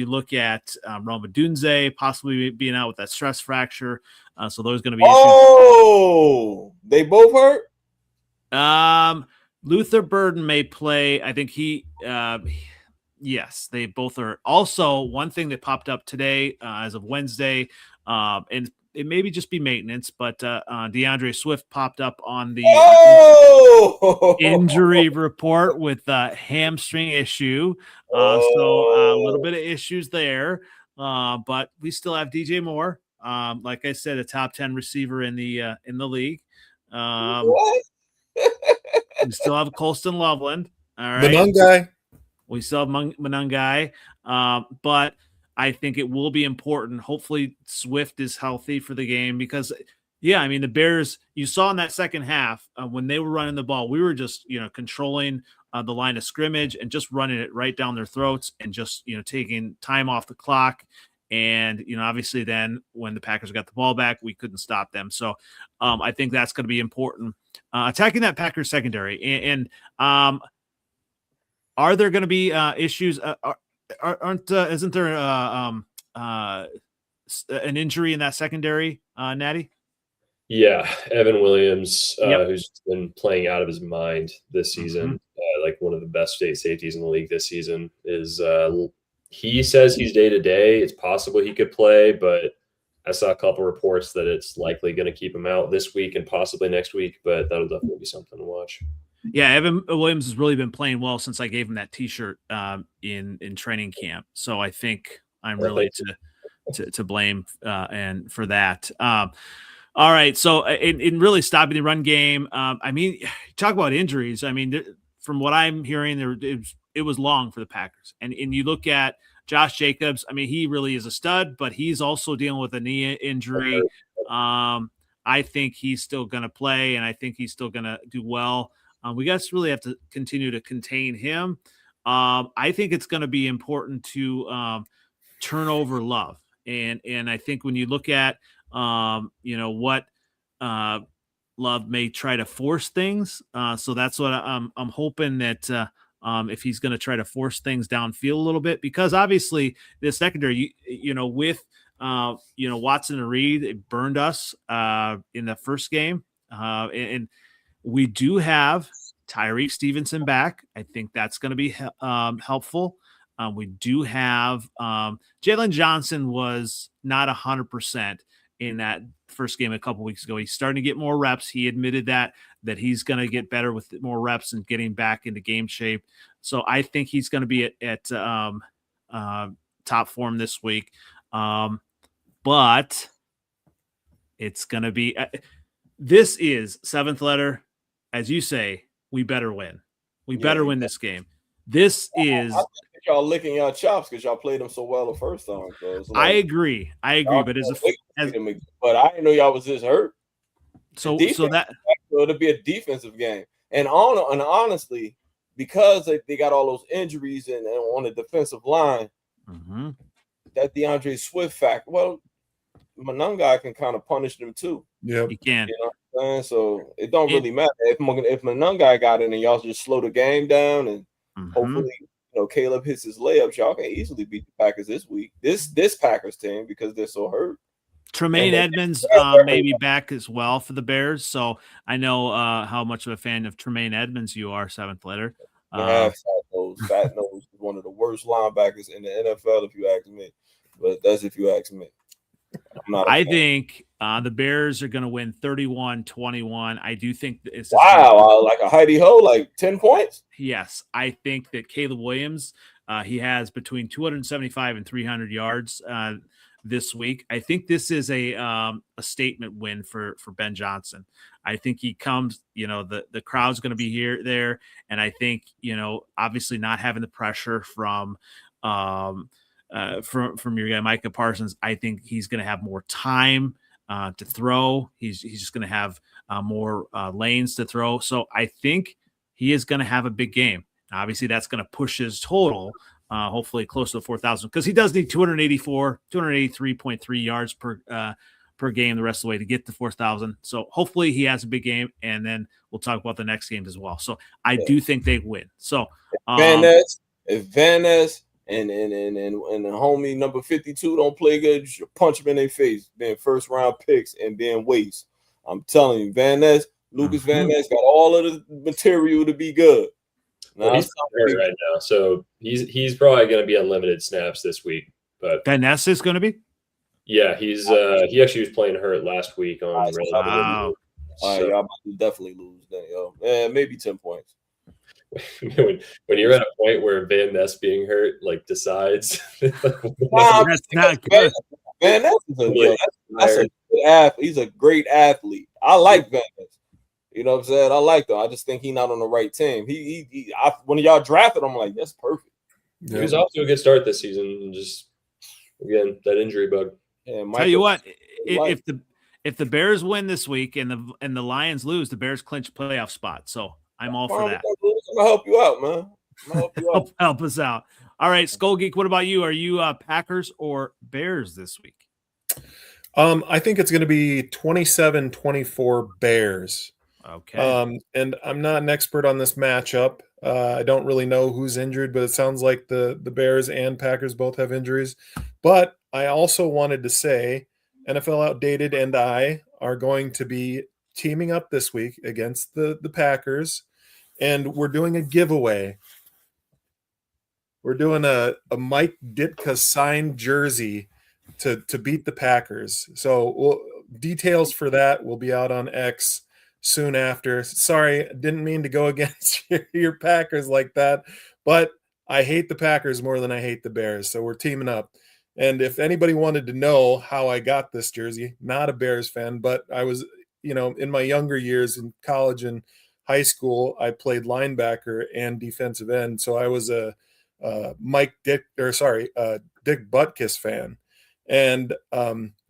look at Roma Dunze possibly being out with that stress fracture. So those going to be issues. Oh, they both hurt? Luther Burden may play. I think yes, they both are. Also, one thing that popped up today as of Wednesday, and it maybe just be maintenance, but DeAndre Swift popped up on the injury report with a hamstring issue. So a little bit of issues there, but we still have DJ Moore. Like I said, a top 10 receiver in the league. What? We still have Colston Loveland. All right. Manungai. We still have Manungai. But I think it will be important. Hopefully Swift is healthy for the game because, the Bears, you saw in that second half when they were running the ball, we were just, controlling the line of scrimmage and just running it right down their throats and just, taking time off the clock. And, obviously then when the Packers got the ball back, we couldn't stop them. So I think that's going to be important. Attacking that Packers secondary. And are there going to be issues? Isn't there an injury in that secondary, Natty? Yeah, Evan Williams, Yep. who's been playing out of his mind this season, like one of the best state safeties in the league this season, is he says he's day-to-day. It's possible he could play, but I saw a couple reports that it's likely going to keep him out this week and possibly next week, but that'll definitely be something to watch. Yeah, Evan Williams has really been playing well since I gave him that T-shirt in training camp. So I think I'm really to blame and for that. All right, so in really stopping the run game, talk about injuries. From what I'm hearing, it was long for the Packers, and you look at Josh Jacobs. He really is a stud, but he's also dealing with a knee injury. I think he's still going to play, and I think he's still going to do well. We guys really have to continue to contain him. I think it's going to be important to turn over Love, and I think when you look at what Love may try to force things. So that's what I'm hoping that if he's going to try to force things downfield a little bit, because obviously the secondary, with Watson and Reed, it burned us in the first game, and we do have Tyreek Stevenson back. I think that's going to be helpful. We do have Jalen Johnson was not 100% in that first game a couple weeks ago. He's starting to get more reps. He admitted that he's going to get better with more reps and getting back into game shape. So I think he's going to be at top form this week. But it's going to be this is seventh letter. As you say, we better win. We better win this game. This is. I think y'all licking y'all chops because y'all played them so well the first time. So I agree, but but I didn't know y'all was this hurt. So that it'll be a defensive game, and honestly, because they got all those injuries and on the defensive line, that DeAndre Swift fact. Well, Manungai can kind of punish them too. Yeah, he can. You know what I'm saying? So it don't really matter if Manungai got in and y'all just slow the game down and hopefully. Caleb hits his layups. Y'all can easily beat the Packers this week. This Packers team because they're so hurt. Tremaine Edmonds may be back as well for the Bears. So I know how much of a fan of Tremaine Edmonds you are, seventh letter. Fat Nose is one of the worst linebackers in the NFL, if you ask me. But that's if you ask me. I think the Bears are going to win 31-21. I do think it's like a Heidi Ho, like 10 points. Yes, I think that Caleb Williams, he has between 275 and 300 yards this week. I think this is a statement win for Ben Johnson. I think he comes, the crowd's going to be there, and I think obviously not having the pressure from from your guy Micah Parsons. I think he's going to have more time to throw. He's just going to have more lanes to throw. So I think he is going to have a big game. Obviously, that's going to push his total, hopefully close to the 4,000, because he does need 283.3 yards per game the rest of the way to get to 4,000. So hopefully he has a big game, and then we'll talk about the next games as well. So I do think they win. So if Van Ness and the homie number 52 don't play good, you should punch them in their face, being first round picks and being waste. I'm telling you, Lucas Van Ness got all of the material to be good. Well, he's hurt right now, so he's probably going to be on limited snaps this week. But Van Ness is going to be. Yeah, he actually was playing hurt last week on. Wow. All right, y'all about to definitely lose then, yo. Maybe 10 points. when you're at a point where Van Ness being hurt decides, that's not good. Van Ness is a good athlete. He's a great athlete. I like Van Ness. You know what I'm saying? I like him. I just think he's not on the right team. When y'all drafted him, I'm like, that's perfect. Yeah. He was off to a good start this season, and just again that injury bug. Yeah, tell you what, if the Bears win this week and the Lions lose, the Bears clinch playoff spot. So I'm all for that. I'm gonna help you out, man. help us out. All right, Skull Geek, what about you? Are you Packers or Bears this week? I think it's going to be 27-24 Bears. Okay. And I'm not an expert on this matchup. I don't really know who's injured, but it sounds like the Bears and Packers both have injuries. But I also wanted to say NFL Outdated and I are going to be teaming up this week against the Packers, and we're doing a giveaway. We're doing a Mike Ditka signed jersey to beat the Packers. So details for that will be out on X soon after. Sorry, didn't mean to go against your Packers like that, but I hate the Packers more than I hate the Bears, so we're teaming up. And if anybody wanted to know how I got this jersey, not a Bears fan, but I was, in my younger years in college and high school, I played linebacker and defensive end, so I was a Dick Butkus fan. And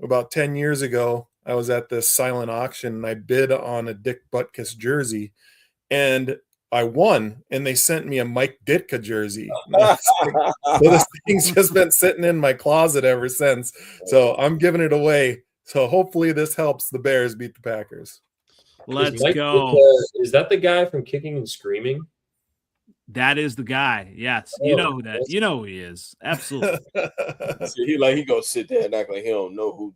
about 10 years ago, I was at this silent auction and I bid on a Dick Butkus jersey and I won, and they sent me a Mike Ditka jersey. So this thing's just been sitting in my closet ever since. So I'm giving it away. So hopefully this helps the Bears beat the Packers. Let's go. Is that the guy from Kicking and Screaming? That is the guy. Yes. You know who that is. You know who he is. Absolutely. he goes sit there and act like he don't know who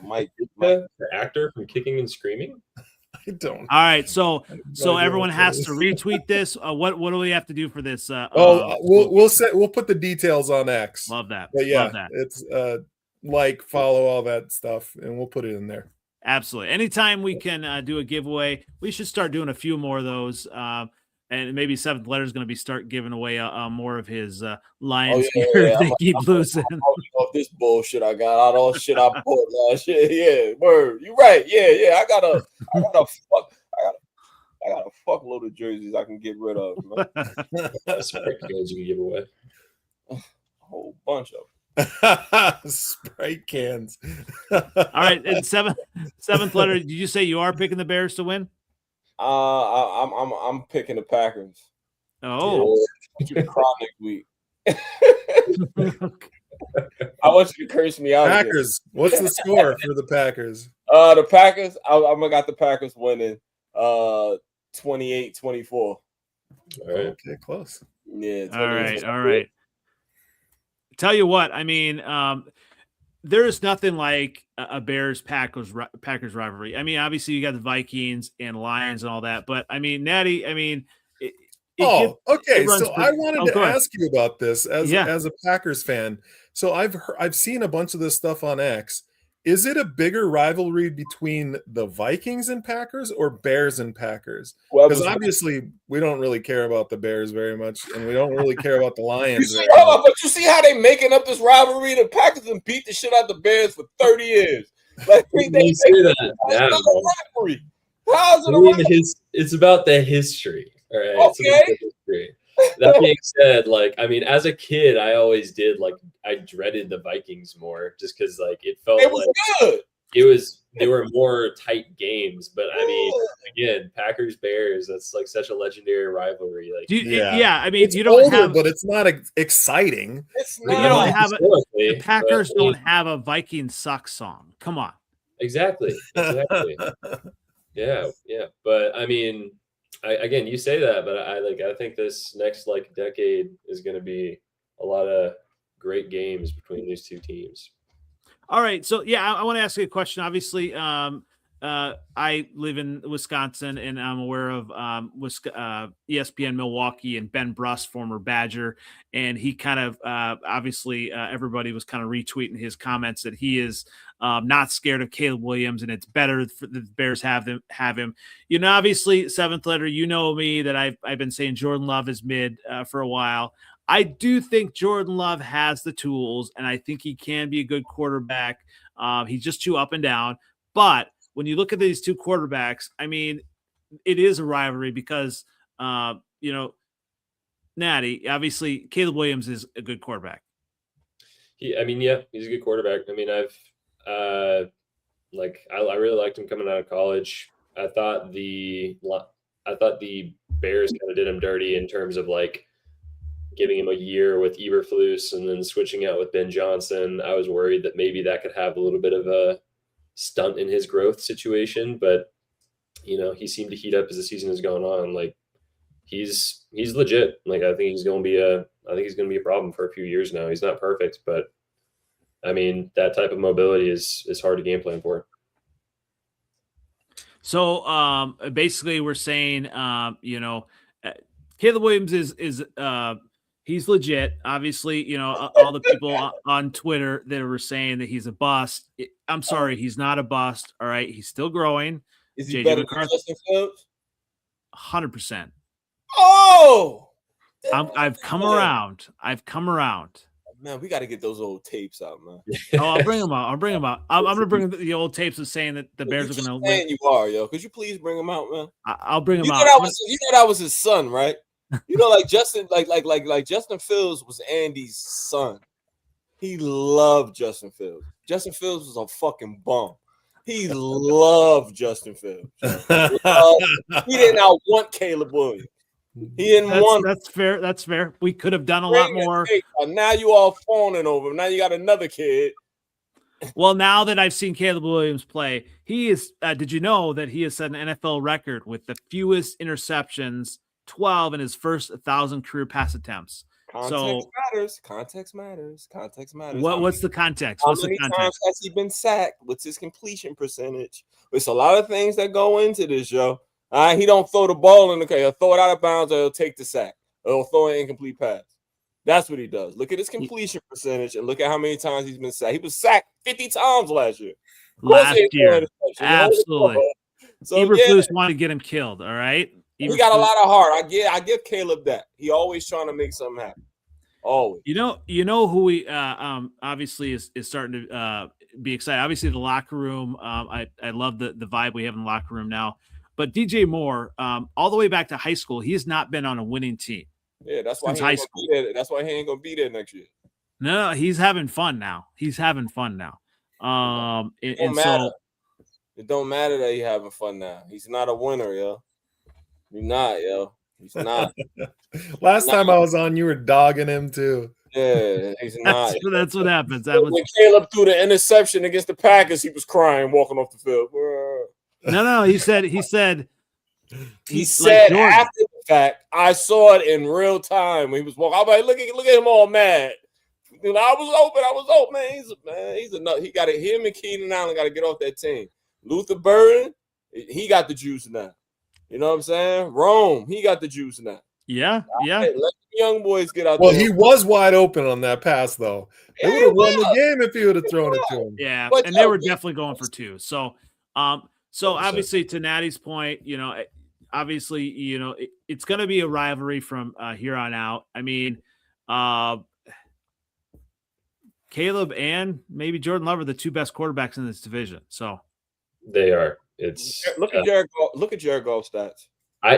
Mike the actor from Kicking and Screaming. I don't. All right. So everyone has to retweet this. What do we have to do for this? We'll put the details on X. Love that. But yeah, Love that. It's follow all that stuff, and we'll put it in there. Absolutely. Anytime we can do a giveaway, we should start doing a few more of those. And maybe Seventh Letter is going to start giving away more of his Lions gear. They keep losing. Off this bullshit I got, all shit I bought last year. Yeah, word. You right. Yeah. I got a fuckload of jerseys I can get rid of. Sprite cans you can give away. A whole bunch of them. Sprite cans. All right. And seventh Letter. Did you say you are picking the Bears to win? I'm picking the Packers. Oh, you cry next week. I want you to curse me out. Packers. Again. What's the score for the Packers? The Packers. I'm got the Packers winning. 28-24. All right. Okay, close. Yeah. All right. Tell you what, I mean, there is nothing like a Bears-Packers rivalry. I mean, obviously you got the Vikings and Lions and all that, but I mean, Natty, I mean, okay. So I wanted to ask you about this as a Packers fan. So I've seen a bunch of this stuff on X. Is it a bigger rivalry between the Vikings and Packers or Bears and Packers? Because obviously we don't really care about the Bears very much, and we don't really care about the Lions. But you see how they making up this rivalry? The Packers have beat the shit out of the Bears for 30 years. Like they say that rivalry. How's it a rivalry? It's about the history. All right. Okay. That being said, like, I mean, as a kid, I always did, like, I dreaded the Vikings more just because, like, it felt It was like good. they were more tight games. But I mean, again, Packers Bears, that's like such a legendary rivalry. Like, I mean, It's you don't older, have, but it's not exciting. It's but you not. don't have historically, the Packers but, I mean, don't have a Viking suck song. Come on. exactly. Yeah. But I mean, again, you say that, but I think this next like decade is going to be a lot of great games between these two teams. All right. So yeah, I want to ask you a question. Obviously, I live in Wisconsin, and I'm aware of ESPN Milwaukee and Ben Bruss, former Badger, and he kind of obviously everybody was kind of retweeting his comments that he is not scared of Caleb Williams, and it's better for the Bears have him. You know, obviously, seventh letter. You know me that I've been saying Jordan Love is mid for a while. I do think Jordan Love has the tools, and I think he can be a good quarterback. He's just too up and down. But when you look at these two quarterbacks, I mean, it is a rivalry because, you know, Natty, obviously, Caleb Williams is a good quarterback. He's a good quarterback. I mean, I really liked him coming out of college. I thought the Bears kind of did him dirty in terms of like giving him a year with Eberflus and then switching out with Ben Johnson. I was worried that maybe that could have a little bit of a stunt in his growth situation, but you know, he seemed to heat up as the season has gone on. Like he's legit. Like I think he's going to be a problem for a few years now. He's not perfect, but I mean, that type of mobility is hard to game plan for. So basically we're saying, you know, Caleb Williams is he's legit. Obviously, you know, all the people on Twitter that were saying that he's a bust. I'm sorry, he's not a bust. All right, he's still growing. Is he better than Justin Fields? 100%. Oh, I've come around. Man, we got to get those old tapes out, man. Oh, I'll bring them out. I'm going to bring the old tapes of saying that the Bears are going to win. You are, yo. Could you please bring them out, man? I'll bring them out. You know that was his son, right? You know, like Justin, like Justin Fields was Andy's son. He loved Justin Fields. Justin Fields was a fucking bum. He loved Justin Fields. He did not want Caleb Williams. He didn't want. That's fair. That's fair. We could have done a lot more. Now you all fawning over him. Now you got another kid. Well, now that I've seen Caleb Williams play, he is. Did you know that he has set an NFL record with the fewest interceptions? 12 in his first 1,000 career pass attempts. Context matters. What's the context? How many times has he been sacked? What's his completion percentage? There's a lot of things that go into this, yo. He don't throw the ball in the he'll throw it out of bounds or he'll take the sack. Or he'll throw an incomplete pass. That's what he does. Look at his completion percentage and look at how many times he's been sacked. He was sacked 50 times last year. Absolutely. So Eberflus wanted to get him killed, all right? He got a lot of heart. I give Caleb that. He always trying to make something happen. Always. You know who we obviously is starting to be excited. Obviously, the locker room. I love the vibe we have in the locker room now. But DJ Moore, all the way back to high school, he has not been on a winning team. Yeah, that's why high school. That's why he ain't gonna be there next year. No, he's having fun now. It don't matter that he's having fun now. He's not a winner, yo. He's not, yo. He's not. Last time I was on, you were dogging him too. Yeah, he's not. That's what happens. When Caleb threw the interception against the Packers, he was crying walking off the field. No. He said after the fact, I saw it in real time when he was walking. I was like, look at him all mad. You know, I was open, man. He's a nut. Him and Keenan Allen got to get off that team. Luther Burden, he got the juice now. You know what I'm saying? Rome, he got the juice now. Yeah. Let the young boys get out there. Well, he was wide open on that pass, though. They would have won the game if he would have thrown it to him. Yeah, and they were definitely going for two. So obviously, to Natty's point, you know, obviously, you know, it's going to be a rivalry from here on out. I mean, Caleb and maybe Jordan Love are the two best quarterbacks in this division. So they are. Look at Jared Goff's stats.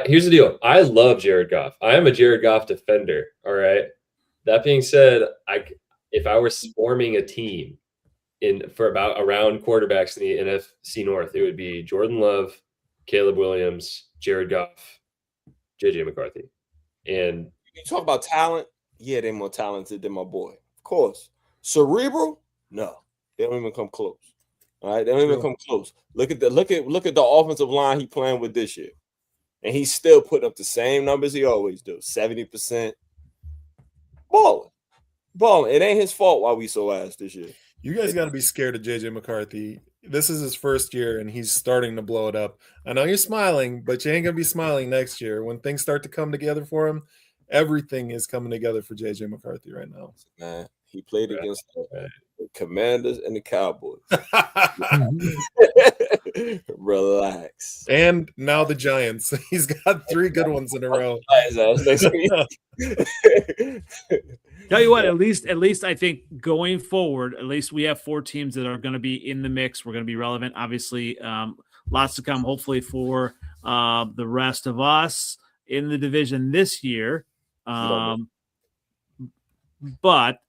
Here's the deal. I love Jared Goff. I am a Jared Goff defender. All right. That being said, if I was forming a team for about around quarterbacks in the NFC North, it would be Jordan Love, Caleb Williams, Jared Goff, JJ McCarthy. And you talk about talent, yeah, they're more talented than my boy. Of course. Cerebral? No. They don't even come close. All right. They don't even come close. Look at the offensive line he playing with this year. And he's still putting up the same numbers he always do. 70%. Balling. It ain't his fault why we so ass this year. You guys got to be scared of JJ McCarthy. This is his first year, and he's starting to blow it up. I know you're smiling, but you ain't going to be smiling next year. When things start to come together for him, everything is coming together for JJ McCarthy right now. Man, he played against the Commanders and the Cowboys. Relax. And now the Giants. He's got 3 good ones in a row. Tell you what, at least I think going forward, at least we have 4 teams that are going to be in the mix. We're going to be relevant. Obviously, lots to come, hopefully, for the rest of us in the division this year. But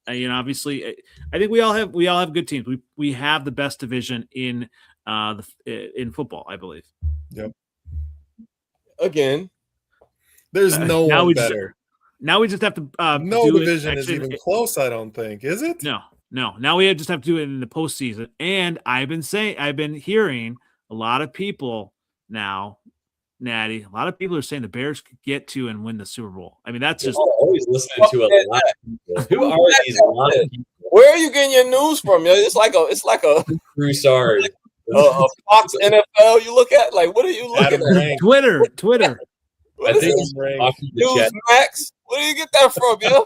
obviously, I think we all have good teams. We have the best division in football, I believe. Yep. Again, there's no one better. Now we just have to. No division is even close. I don't think, is it? No. Now we just have to do it in the postseason. And I've been hearing a lot of people now. Natty, a lot of people are saying the Bears could get to and win the Super Bowl. I mean, that's just always listening to a lot of people. Who are these lot of people? Where are you getting your news from, yo? It's like a Broussard. A Fox NFL you look at? Like, what are you looking at? Twitter. I think it's Newsmax. Where do you get that from, yo?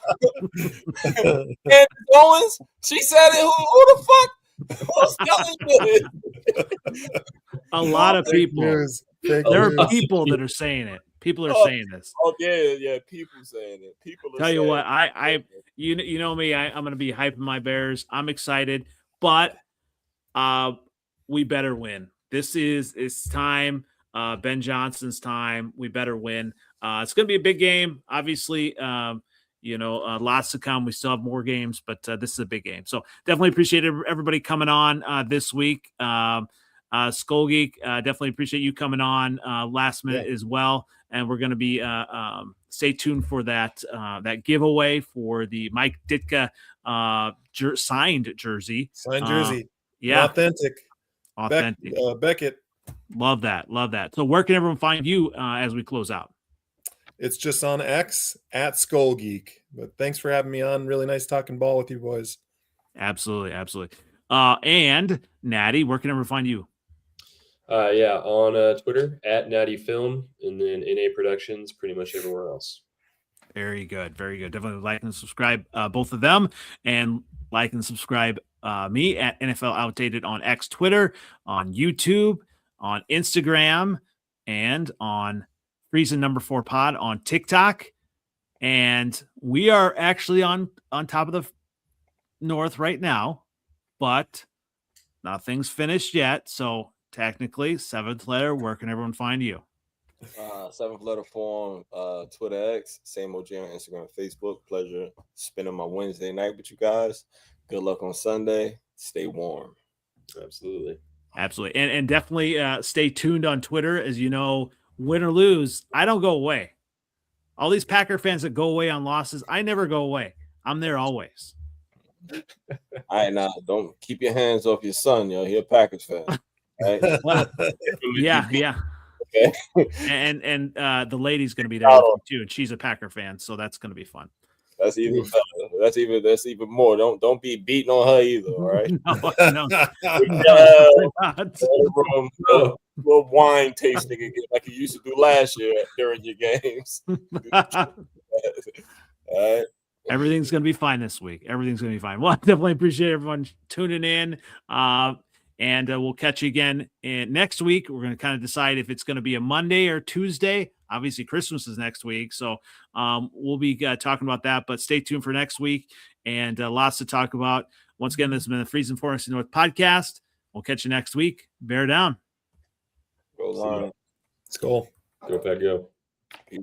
And Owens, she said it. Who the fuck? Who's telling you it? A lot of people. There are people that are saying it. People are saying this. Oh yeah, people saying it. People are Tell you what, you know me, I'm going to be hyping my Bears. I'm excited, but we better win. It's time. Ben Johnson's time. We better win. It's going to be a big game. Obviously, lots to come. We still have more games, but this is a big game. So definitely appreciate everybody coming on this week. Skull Geek, definitely appreciate you coming on last minute as well. And we're going to be stay tuned for that giveaway for the Mike Ditka signed jersey. Yeah, authentic. Beckett. Love that. So where can everyone find you as we close out? It's just on X at Skull Geek. But thanks for having me on. Really nice talking ball with you boys. Absolutely. And Natty, where can everyone find you? On Twitter at Natty Film, and then NA Productions, pretty much everywhere else. Very good. Definitely like and subscribe both of them, and like and subscribe me at NFL Outdated on X, Twitter, on YouTube, on Instagram, and on Freezin 4 Pod on TikTok. And we are actually on top of the North right now, but nothing's finished yet. So technically, 7th letter, where can everyone find you? 7th letter form, Twitter X, same OG on Instagram, Facebook. Pleasure spending my Wednesday night with you guys. Good luck on Sunday. Stay warm. Absolutely. And definitely stay tuned on Twitter. As you know, win or lose, I don't go away. All these Packer fans that go away on losses, I never go away. I'm there always. All right, now don't keep your hands off your son, yo. He a Packers fan. Right? Well, yeah. Okay. And the lady's going to be there too, and she's a Packer fan, so that's going to be fun. That's even better. That's even more. Don't be beating on her either. All right. No. Little wine tasting again, like you used to do last year during your games. All right. Everything's going to be fine this week. Everything's going to be fine. Well, I definitely appreciate everyone tuning in. And we'll catch you again next week. We're going to kind of decide if it's going to be a Monday or Tuesday. Obviously, Christmas is next week. So we'll be talking about that. But stay tuned for next week. And lots to talk about. Once again, this has been the Freezin NFC North Podcast. We'll catch you next week. Bear down. Go on. Let's go. Go Pack, go. Peace.